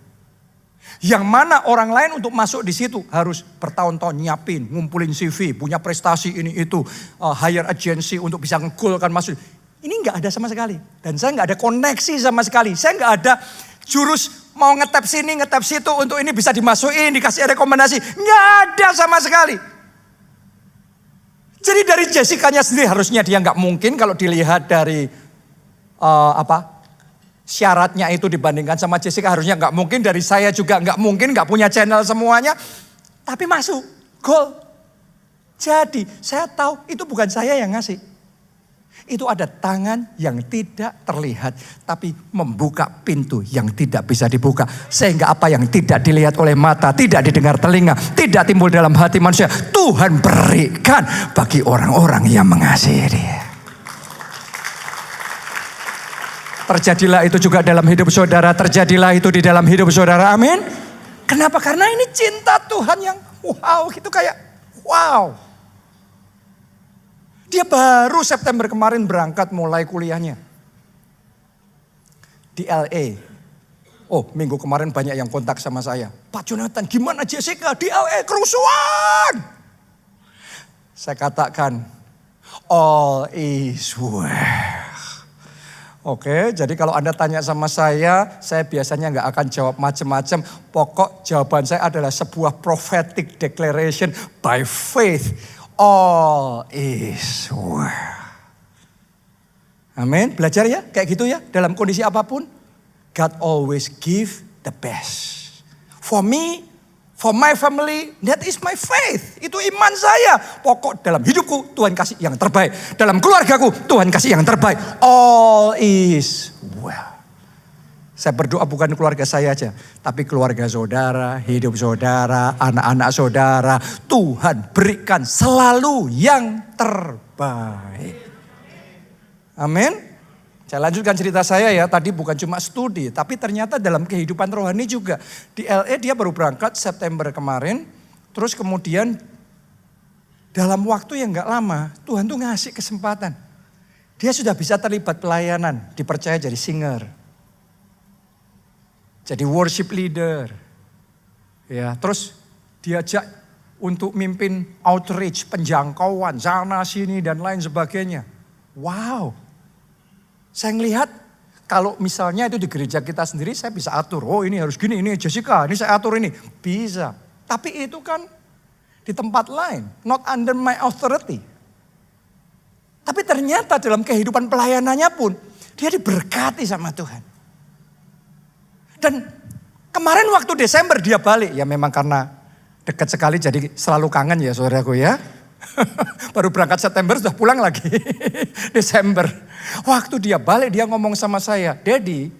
Yang mana orang lain untuk masuk di situ harus bertahun-tahun nyiapin, ngumpulin CV, punya prestasi ini itu, hire agency untuk bisa ngegolkan masuk. Ini nggak ada sama sekali. Dan saya nggak ada koneksi sama sekali. Saya nggak ada jurus mau ngetap sini, ngetap situ untuk ini bisa dimasukin, dikasih rekomendasi. Nggak ada sama sekali. Jadi dari Jessica-nya sendiri harusnya dia nggak mungkin kalau dilihat dari syaratnya itu dibandingkan sama Jessica, harusnya nggak mungkin. Dari saya juga nggak mungkin, nggak punya channel semuanya. Tapi masuk, gol. Jadi saya tahu itu bukan saya yang ngasih. Itu ada tangan yang tidak terlihat, tapi membuka pintu yang tidak bisa dibuka. Sehingga apa yang tidak dilihat oleh mata, tidak didengar telinga, tidak timbul dalam hati manusia, Tuhan berikan bagi orang-orang yang mengasihi Dia. Terjadilah itu juga dalam hidup saudara, terjadilah itu di dalam hidup saudara, amin. Kenapa? Karena ini cinta Tuhan yang wow, gitu kayak wow. Dia baru September kemarin berangkat mulai kuliahnya. Di LA. Oh, minggu kemarin banyak yang kontak sama saya. Pak Jonathan, gimana Jessica di LA kerusuhan? Saya katakan, all is well. Oke, jadi kalau Anda tanya sama saya biasanya nggak akan jawab macam-macam. Pokok jawaban saya adalah sebuah prophetic declaration by faith. All is well. Amin. Belajar ya, kayak gitu ya. Dalam kondisi apapun, God always give the best. For me, for my family, that is my faith. Itu iman saya. Pokok dalam hidupku, Tuhan kasih yang terbaik. Dalam keluargaku, Tuhan kasih yang terbaik. All is well. Saya berdoa bukan keluarga saya aja, tapi keluarga saudara, hidup saudara, anak-anak saudara. Tuhan berikan selalu yang terbaik. Amin. Saya lanjutkan cerita saya ya, tadi bukan cuma studi, tapi ternyata dalam kehidupan rohani juga. Di LA dia baru berangkat September kemarin, terus kemudian dalam waktu yang gak lama, Tuhan tuh ngasih kesempatan. Dia sudah bisa terlibat pelayanan, dipercaya jadi singer. Jadi worship leader. Ya, terus diajak untuk mimpin outreach, penjangkauan, sana sini dan lain sebagainya. Wow. Saya ngelihat kalau misalnya itu di gereja kita sendiri saya bisa atur. Oh ini harus gini, ini Jessica, ini saya atur ini. Bisa. Tapi itu kan di tempat lain. Not under my authority. Tapi ternyata dalam kehidupan pelayanannya pun dia diberkati sama Tuhan. Dan kemarin waktu Desember dia balik. Ya memang karena dekat sekali jadi selalu kangen ya saudaraku ya. Baru berangkat September sudah pulang lagi. Desember. Waktu dia balik dia ngomong sama saya. Daddy,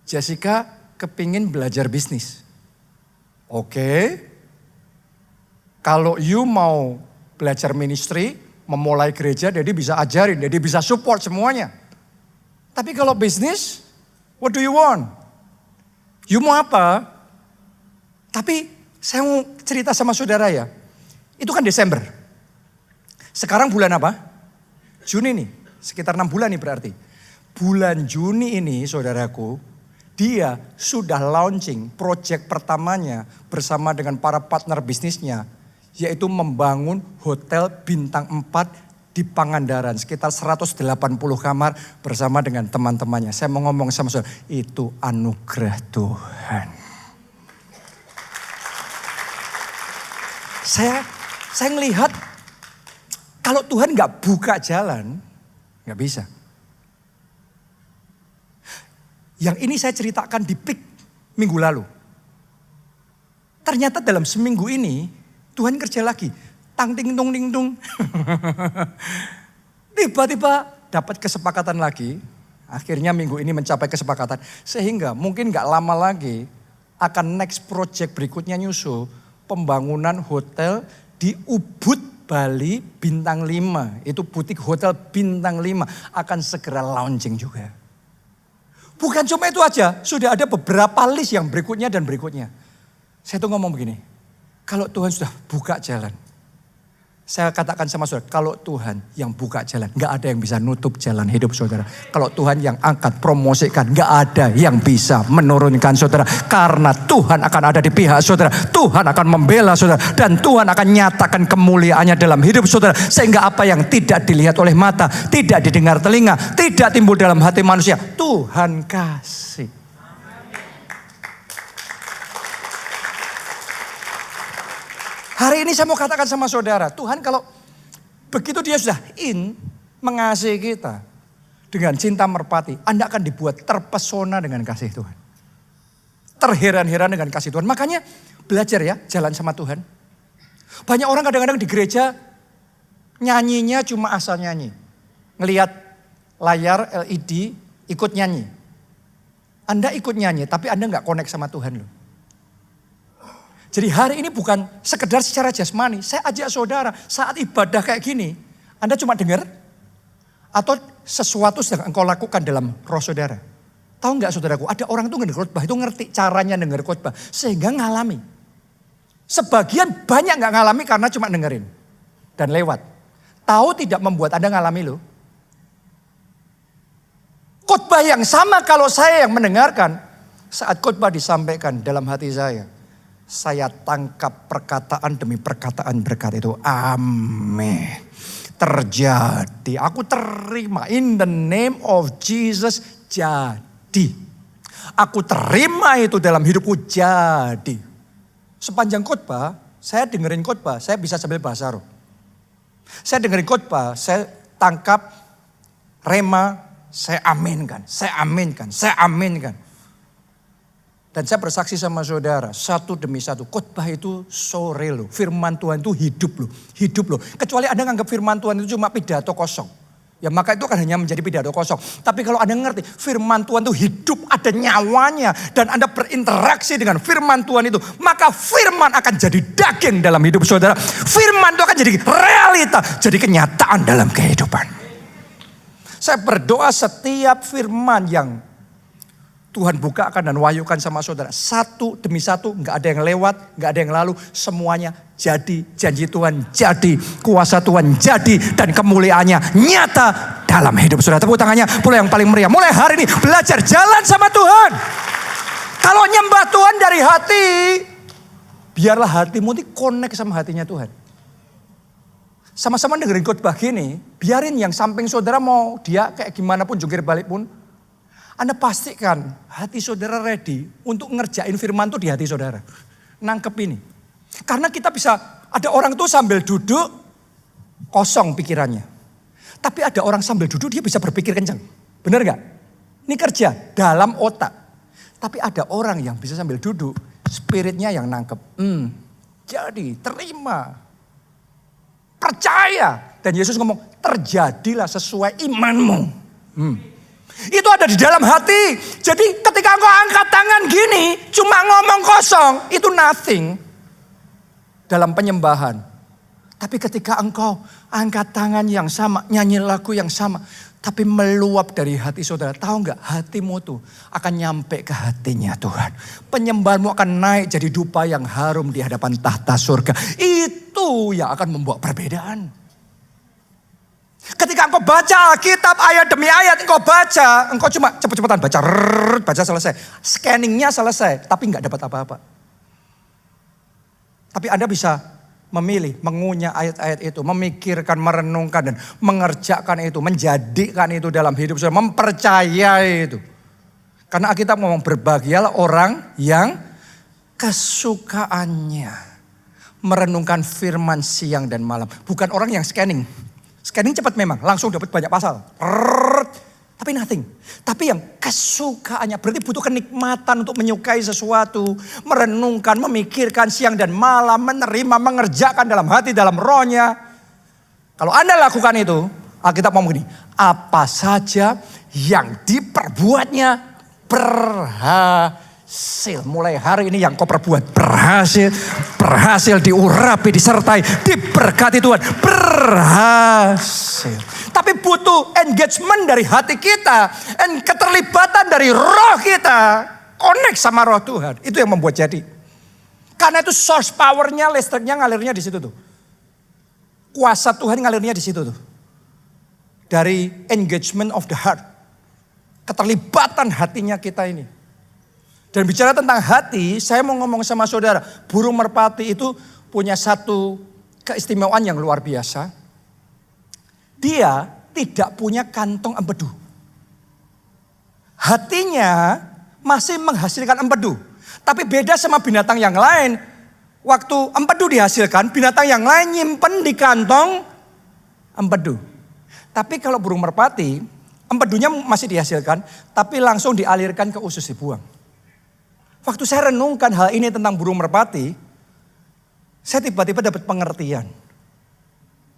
Jessica kepingin belajar bisnis. Oke. Kalau you mau belajar ministry, memulai gereja, Daddy bisa ajarin. Daddy bisa support semuanya. Tapi kalau bisnis, what do you want? You mau apa? Tapi saya mau cerita sama saudara ya. Itu kan Desember. Sekarang bulan apa? Juni nih. Sekitar 6 bulan nih berarti. Bulan Juni ini saudaraku, dia sudah launching project pertamanya bersama dengan para partner bisnisnya. Yaitu membangun hotel bintang 4 di Pangandaran, sekitar 180 kamar bersama dengan teman-temannya. Saya mau ngomong sama saudara, itu anugerah Tuhan. Saya ngelihat kalau Tuhan gak buka jalan, gak bisa. Yang ini saya ceritakan di PIK minggu lalu. Ternyata dalam seminggu ini Tuhan kerja lagi. Tang ting tung ting tung. Tiba-tiba dapat kesepakatan lagi. Akhirnya minggu ini mencapai kesepakatan. Sehingga mungkin gak lama lagi akan next project berikutnya nyusul. Pembangunan hotel di Ubud, Bali, bintang 5. Itu butik hotel bintang 5 akan segera launching juga. Bukan cuma itu aja, sudah ada beberapa list yang berikutnya dan berikutnya. Saya tuh ngomong begini, kalau Tuhan sudah buka jalan, saya katakan sama saudara, kalau Tuhan yang buka jalan, gak ada yang bisa nutup jalan hidup saudara. Kalau Tuhan yang angkat, promosikan, gak ada yang bisa menurunkan saudara. Karena Tuhan akan ada di pihak saudara. Tuhan akan membela saudara. Dan Tuhan akan nyatakan kemuliaannya dalam hidup saudara. Sehingga apa yang tidak dilihat oleh mata, tidak didengar telinga, tidak timbul dalam hati manusia, Tuhan kasih. Hari ini saya mau katakan sama saudara, Tuhan kalau begitu dia sudah mengasihi kita dengan cinta merpati, Anda akan dibuat terpesona dengan kasih Tuhan. Terheran-heran dengan kasih Tuhan. Makanya belajar ya jalan sama Tuhan. Banyak orang kadang-kadang di gereja nyanyinya cuma asal nyanyi. Ngelihat layar LED ikut nyanyi. Anda ikut nyanyi tapi Anda gak connect sama Tuhan loh. Jadi hari ini bukan sekedar secara jasmani. Saya ajak saudara saat ibadah kayak gini. Anda cuma dengar. Atau sesuatu sedang engkau lakukan dalam roh saudara. Tahu gak saudaraku, ada orang tuh dengar khotbah itu ngerti caranya dengar khotbah. Sehingga ngalami. Sebagian banyak gak ngalami karena cuma dengerin. Dan lewat. Tahu tidak membuat Anda ngalami loh. Khotbah yang sama kalau saya yang mendengarkan. Saat khotbah disampaikan dalam hati saya tangkap perkataan demi perkataan berkat itu. Amin. Terjadi. Aku terima. In the name of Jesus jadi. Aku terima itu dalam hidupku jadi. Sepanjang khotbah, saya dengerin khotbah, saya bisa sambil bahasa roh. Saya dengerin khotbah, saya tangkap rema, saya aminkan, saya aminkan, saya aminkan. Dan saya bersaksi sama saudara, satu demi satu. Khotbah itu so real loh. Firman Tuhan itu hidup loh. Hidup loh. Kecuali Anda nganggap firman Tuhan itu cuma pidato kosong. Ya maka itu akan hanya menjadi pidato kosong. Tapi kalau Anda ngerti firman Tuhan itu hidup, ada nyawanya. Dan Anda berinteraksi dengan firman Tuhan itu. Maka firman akan jadi daging dalam hidup saudara. Firman itu akan jadi realita. Jadi kenyataan dalam kehidupan. Saya berdoa setiap firman yang Tuhan bukakan dan wahyukan sama saudara. Satu demi satu, gak ada yang lewat, gak ada yang lalu. Semuanya jadi, janji Tuhan jadi, kuasa Tuhan jadi. Dan kemuliaannya nyata dalam hidup saudara. Tepuk tangannya, mulai yang paling meriah. Mulai hari ini belajar jalan sama Tuhan. Kalau nyembah Tuhan dari hati, biarlah hatimu ini connect sama hatinya Tuhan. Sama-sama dengerin khotbah gini, biarin yang samping saudara mau dia kayak gimana pun, jungkir balik pun. Anda pastikan hati saudara ready untuk ngerjain firman itu di hati saudara. Nangkep ini. Karena kita bisa, ada orang tuh sambil duduk kosong pikirannya. Tapi ada orang sambil duduk dia bisa berpikir kencang. Benar gak? Ini kerja dalam otak. Tapi ada orang yang bisa sambil duduk, spiritnya yang nangkep. Jadi terima. Percaya. Dan Yesus ngomong, terjadilah sesuai imanmu. Itu ada di dalam hati. Jadi ketika engkau angkat tangan gini, cuma ngomong kosong, itu nothing dalam penyembahan. Tapi ketika engkau angkat tangan yang sama, nyanyi lagu yang sama, tapi meluap dari hati saudara, tahu nggak? Hatimu tuh akan nyampe ke hatinya Tuhan. Penyembahanmu akan naik jadi dupa yang harum di hadapan tahta surga. Itu yang akan membawa perbedaan. Ketika engkau baca Alkitab ayat demi ayat, engkau baca, engkau cuma cepet-cepetan baca selesai. Scanningnya selesai, tapi nggak dapat apa-apa. Tapi Anda bisa memilih, mengunyah ayat-ayat itu, memikirkan, merenungkan, dan mengerjakan itu, menjadikan itu dalam hidup saya, mempercayai itu. Karena Alkitab ngomong berbahagialah orang yang kesukaannya merenungkan firman siang dan malam. Bukan orang yang scanning. Scanning cepat memang, langsung dapat banyak pasal. Tapi nothing. Tapi yang kesukaannya, berarti butuh kenikmatan untuk menyukai sesuatu. Merenungkan, memikirkan siang dan malam, menerima, mengerjakan dalam hati, dalam rohnya. Kalau Anda lakukan itu, Alkitab ngomong gini, apa saja yang diperbuatnya berhasil. Mulai hari ini yang kau perbuat berhasil diurapi, disertai, diberkati Tuhan. Berhasil. Tapi butuh engagement dari hati kita. Dan keterlibatan dari roh kita. Connect sama roh Tuhan. Itu yang membuat jadi. Karena itu source powernya, listriknya ngalirnya di situ tuh. Kuasa Tuhan ngalirnya di situ tuh. Dari engagement of the heart. Keterlibatan hatinya kita ini. Dan bicara tentang hati, saya mau ngomong sama saudara. Burung merpati itu punya satu keistimewaan yang luar biasa. Dia tidak punya kantong empedu. Hatinya masih menghasilkan empedu. Tapi beda sama binatang yang lain. Waktu empedu dihasilkan, binatang yang lain nyimpen di kantong empedu. Tapi kalau burung merpati, empedunya masih dihasilkan, tapi langsung dialirkan ke usus dibuang. Waktu saya renungkan hal ini tentang burung merpati, saya tiba-tiba dapat pengertian.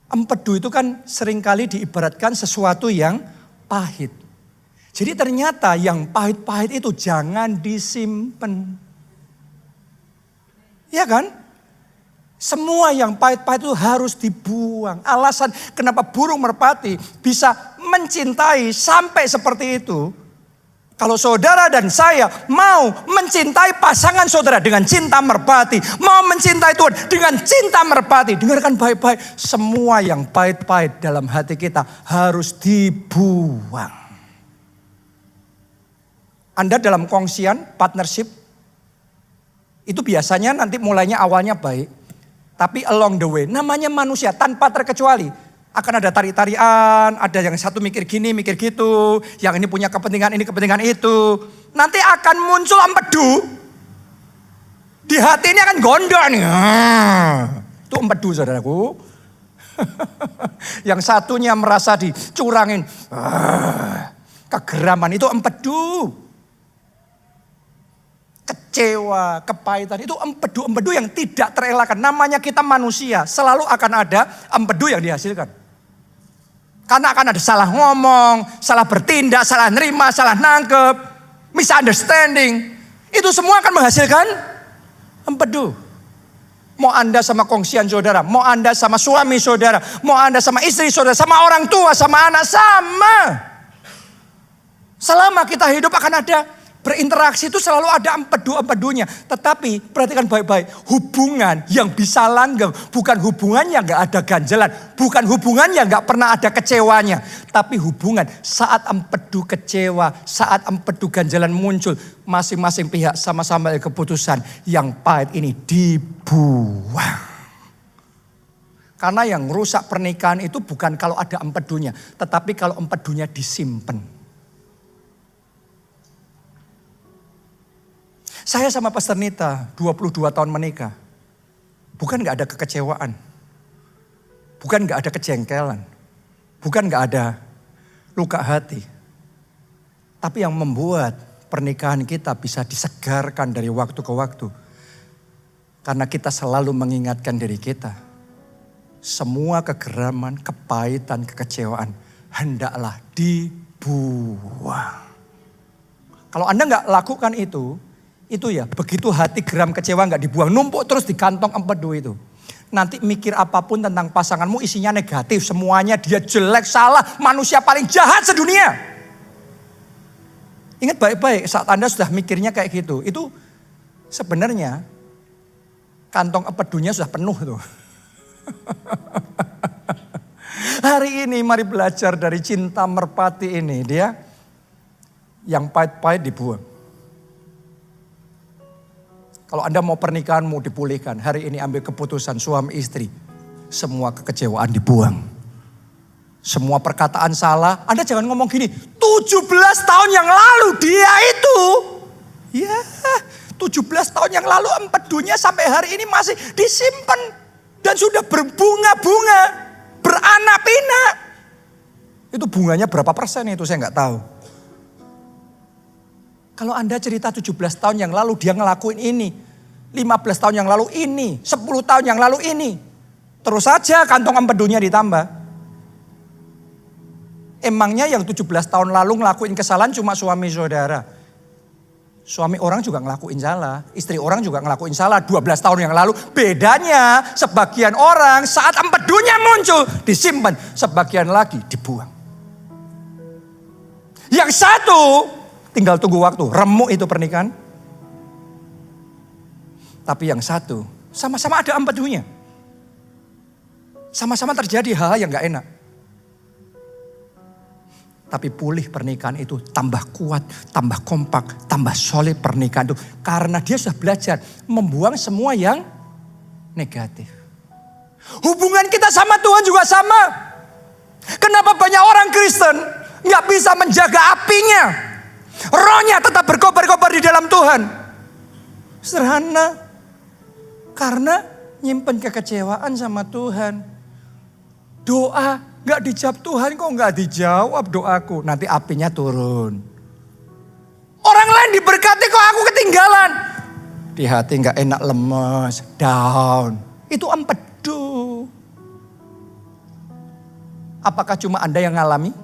Empedu itu kan seringkali diibaratkan sesuatu yang pahit. Jadi ternyata yang pahit-pahit itu jangan disimpan. Ya kan? Semua yang pahit-pahit itu harus dibuang. Alasan kenapa burung merpati bisa mencintai sampai seperti itu. Kalau saudara dan saya mau mencintai pasangan saudara dengan cinta merpati. Mau mencintai Tuhan dengan cinta merpati. Dengarkan baik-baik. Semua yang pahit-pahit dalam hati kita harus dibuang. Anda dalam kongsian, partnership. Itu biasanya nanti mulainya awalnya baik. Tapi along the way. Namanya manusia tanpa terkecuali. Akan ada tarik-tarian, ada yang satu mikir gini, mikir gitu. Yang ini punya kepentingan ini, kepentingan itu. Nanti akan muncul empedu. Di hati ini akan gondok nih. Itu empedu saudaraku. Yang satunya merasa dicurangin. Kegeraman itu empedu. Kecewa, kepahitan itu empedu-empedu yang tidak terelakkan. Namanya kita manusia, selalu akan ada empedu yang dihasilkan. Karena akan ada salah ngomong, salah bertindak, salah nerima, salah nangkep, misunderstanding. Itu semua akan menghasilkan empedu. Mau Anda sama kongsian saudara, mau Anda sama suami saudara, mau Anda sama istri saudara, sama orang tua, sama anak, sama. Selama kita hidup akan ada berinteraksi itu selalu ada empedu-empedunya. Tetapi perhatikan baik-baik. Hubungan yang bisa langgeng. Bukan hubungan yang gak ada ganjalan. Bukan hubungan yang gak pernah ada kecewanya. Tapi hubungan saat empedu kecewa. Saat empedu ganjalan muncul. Masing-masing pihak sama-sama keputusan. Yang pahit ini dibuang. Karena yang rusak pernikahan itu bukan kalau ada empedunya. Tetapi kalau empedunya disimpan. Saya sama Pastor Nita 22 tahun menikah. Bukan gak ada kekecewaan. Bukan gak ada kejengkelan. Bukan gak ada luka hati. Tapi yang membuat pernikahan kita bisa disegarkan dari waktu ke waktu. Karena kita selalu mengingatkan diri kita. Semua kegeraman, kepahitan, kekecewaan hendaklah dibuang. Kalau Anda gak lakukan itu ya begitu hati geram kecewa gak dibuang. Numpuk terus di kantong empedu itu. Nanti mikir apapun tentang pasanganmu isinya negatif. Semuanya dia jelek, salah, manusia paling jahat sedunia. Ingat baik-baik saat Anda sudah mikirnya kayak gitu. Itu sebenarnya kantong empedunya sudah penuh tuh. Hari ini mari belajar dari cinta merpati ini. Dia yang pahit-pahit dibuang. Kalau Anda mau pernikahanmu dipulihkan, hari ini ambil keputusan suami istri. Semua kekecewaan dibuang. Semua perkataan salah, Anda jangan ngomong gini. 17 tahun yang lalu dia itu. Ya, 17 tahun yang lalu empedunya sampai hari ini masih disimpan. Dan sudah berbunga-bunga, beranak pinak. Itu bunganya berapa persen itu saya nggak tahu. Kalau Anda cerita 17 tahun yang lalu dia ngelakuin ini. 15 tahun yang lalu ini. 10 tahun yang lalu ini. Terus saja kantong empedunya ditambah. Emangnya yang 17 tahun lalu ngelakuin kesalahan cuma suami saudara. Suami orang juga ngelakuin salah. Istri orang juga ngelakuin salah 12 tahun yang lalu. Bedanya sebagian orang saat empedunya muncul disimpan. Sebagian lagi dibuang. Yang satu tinggal tunggu waktu. Remuk itu pernikahan. Tapi yang satu sama-sama ada empedunya. Sama-sama terjadi hal yang gak enak. Tapi pulih pernikahan itu tambah kuat, tambah kompak, tambah solid pernikahan itu. Karena dia sudah belajar membuang semua yang negatif. Hubungan kita sama Tuhan juga sama. Kenapa banyak orang Kristen gak bisa menjaga apinya? Rohnya tetap berkobar-kobar di dalam Tuhan. Sederhana. Karena nyimpen kekecewaan sama Tuhan. Doa gak dijawab Tuhan, kok gak dijawab doaku. Nanti apinya turun. Orang lain diberkati kok aku ketinggalan. Di hati gak enak, lemes, down. Itu empedu. Apakah cuma Anda yang ngalami?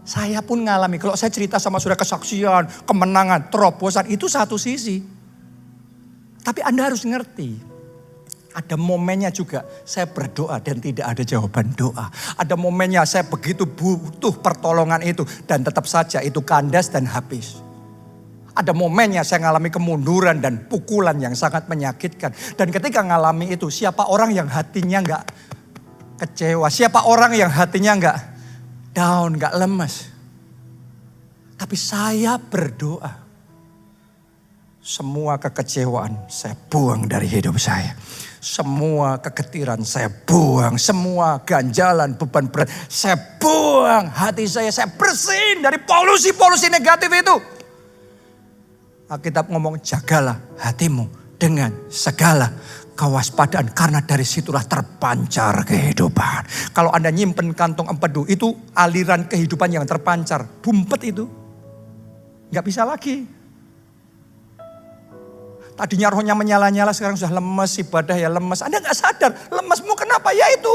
Saya pun ngalami. Kalau saya cerita sama saudara kesaksian, kemenangan, terobosan, itu satu sisi. Tapi Anda harus ngerti. Ada momennya juga saya berdoa dan tidak ada jawaban doa. Ada momennya saya begitu butuh pertolongan itu. Dan tetap saja itu kandas dan habis. Ada momennya saya ngalami kemunduran dan pukulan yang sangat menyakitkan. Dan ketika ngalami itu, siapa orang yang hatinya gak kecewa. Siapa orang yang hatinya gak down, gak lemes. Tapi saya berdoa. Semua kekecewaan saya buang dari hidup saya. Semua kegetiran saya buang. Semua ganjalan, beban berat saya buang. Hati saya bersihin dari polusi-polusi negatif itu. Alkitab ngomong, jagalah hatimu dengan segala kewaspadaan. Karena dari situlah terpancar kehidupan. Kalau Anda nyimpen kantong empedu, itu aliran kehidupan yang terpancar. Bumpet itu. Gak bisa lagi. Tadinya rohnya menyala-nyala, sekarang sudah lemes, ibadah ya lemes. Anda gak sadar, lemesmu kenapa? Ya itu,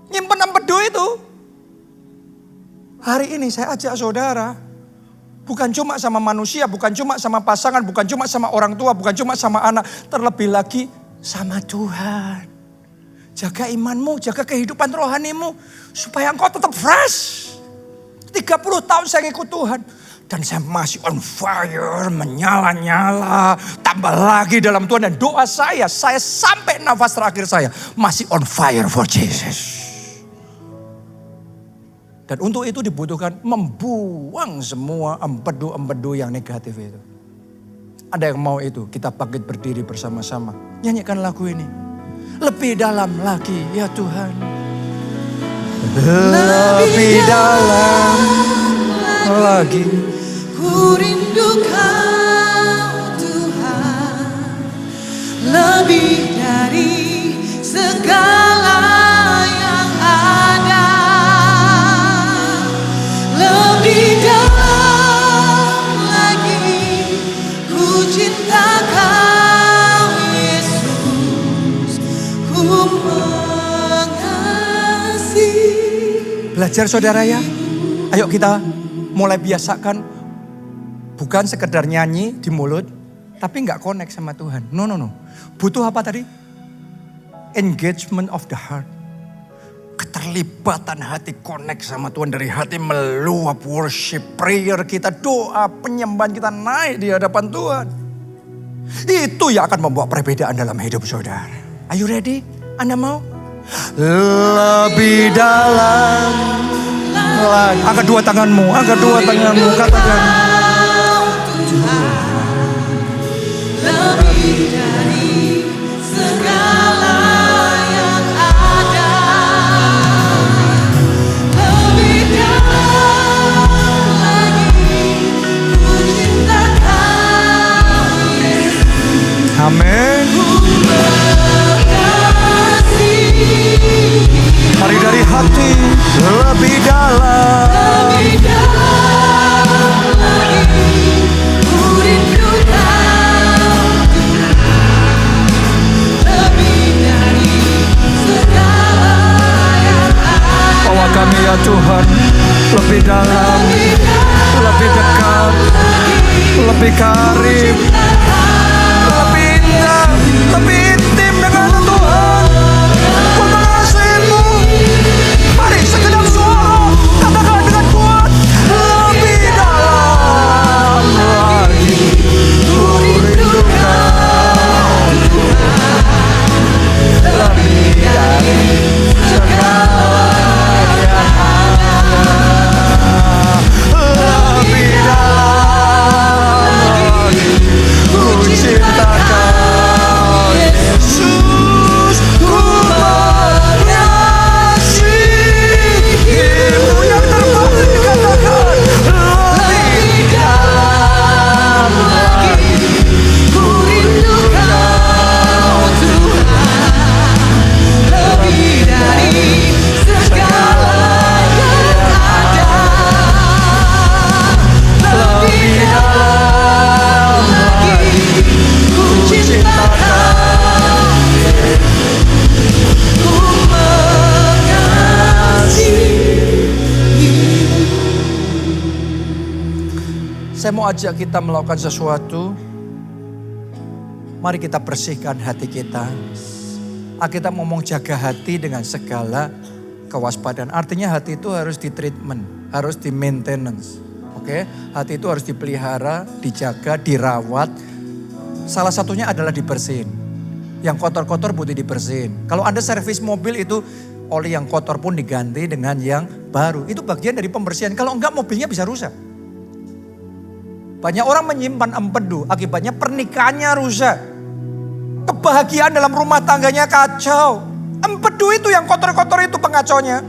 nyimpen empedu itu. Hari ini saya ajak saudara, bukan cuma sama manusia, bukan cuma sama pasangan, bukan cuma sama orang tua, bukan cuma sama anak. Terlebih lagi sama Tuhan. Jaga imanmu, jaga kehidupan rohanimu, supaya engkau tetap fresh. 30 tahun saya ikut Tuhan. Dan saya masih on fire, menyala-nyala, tambah lagi dalam Tuhan. Dan doa saya sampai nafas terakhir saya masih on fire for Jesus. Dan untuk itu dibutuhkan membuang semua empedu-empedu yang negatif itu. Ada yang mau itu, kita bangkit berdiri bersama-sama. Nyanyikan lagu ini. Lebih dalam lagi ya Tuhan. Lebih dalam lagi. Ku rindu Kau Tuhan, lebih dari segala yang ada. Lebih dalam lagi, ku cinta Kau Yesus, ku mengasihi. Belajar saudara ya, ayo kita mulai biasakan. Bukan sekedar nyanyi di mulut, tapi gak connect sama Tuhan. No. Butuh apa tadi? Engagement of the heart. Keterlibatan hati, connect sama Tuhan. Dari hati meluap, worship, prayer kita, doa, penyembahan kita naik di hadapan Tuhan. Itu yang akan membawa perbedaan dalam hidup saudara. Are you ready? Anda mau? Lebih dalam lagi. Angkat dua tanganmu, katakan. Lebih dari segala yang ada. Lebih dalam lagi, ku cinta Kau Yesus. Amin. Mari dari hati lebih dalam. Lebih dalam lagi, ku rindu Kau Tuhan. Lebih dari segala yang ada. Bawa kami ya Tuhan lebih dalam, lebih dekat. lebih karib, lebih indah, lebih intim dengan Tuhan. Ku mengasihimu. Mari segenap suara katakan dengan kuat, lebih dalam lagi ku rindukan Tuhan, lebih dari segala yang ada, lebih dalam lagi ku cintakan Yesus, ku mengasihimu. Yang terbaik dikatakan lebih dalam lagi ku rindukan Tuhan, lebih dari segala yang ada, lebih dalam lagi ku cintakan, ku mengasihi. Saya mau ajak kita melakukan sesuatu. Mari kita bersihkan hati kita. Kita ngomong jaga hati dengan segala kewaspadaan. Artinya hati itu harus di treatment, harus di maintenance. Oke, hati itu harus dipelihara, dijaga, dirawat. Salah satunya adalah dibersihin. Yang kotor-kotor butuh dibersihin. Kalau Anda servis mobil itu oli yang kotor pun diganti dengan yang baru. Itu bagian dari pembersihan. Kalau enggak mobilnya bisa rusak. Banyak orang menyimpan empedu, akibatnya pernikahannya rusak. Kebahagiaan dalam rumah tangganya kacau. Empedu itu yang kotor-kotor itu pengacaunya.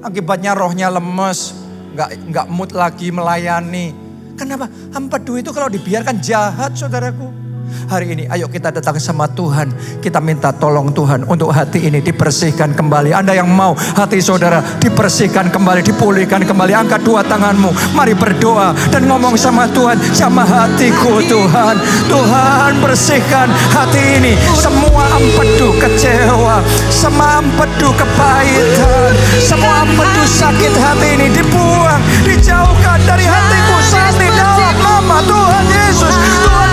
Akibatnya rohnya lemes, nggak mood lagi melayani. Kenapa? Empedu itu kalau dibiarkan jahat, saudaraku. Hari ini ayo kita datang sama Tuhan. Kita minta tolong Tuhan untuk hati ini dibersihkan kembali. Anda yang mau hati saudara dibersihkan kembali, dipulihkan kembali. Angkat dua tanganmu. Mari berdoa dan ngomong sama Tuhan. Sama hatiku Tuhan. Tuhan bersihkan hati ini. Semua empedu kecewa. Semua empedu kepahitan. Semua empedu sakit hati ini dibuang. Dijauhkan dari hatiku saat di dalam nama Tuhan Yesus. Tuhan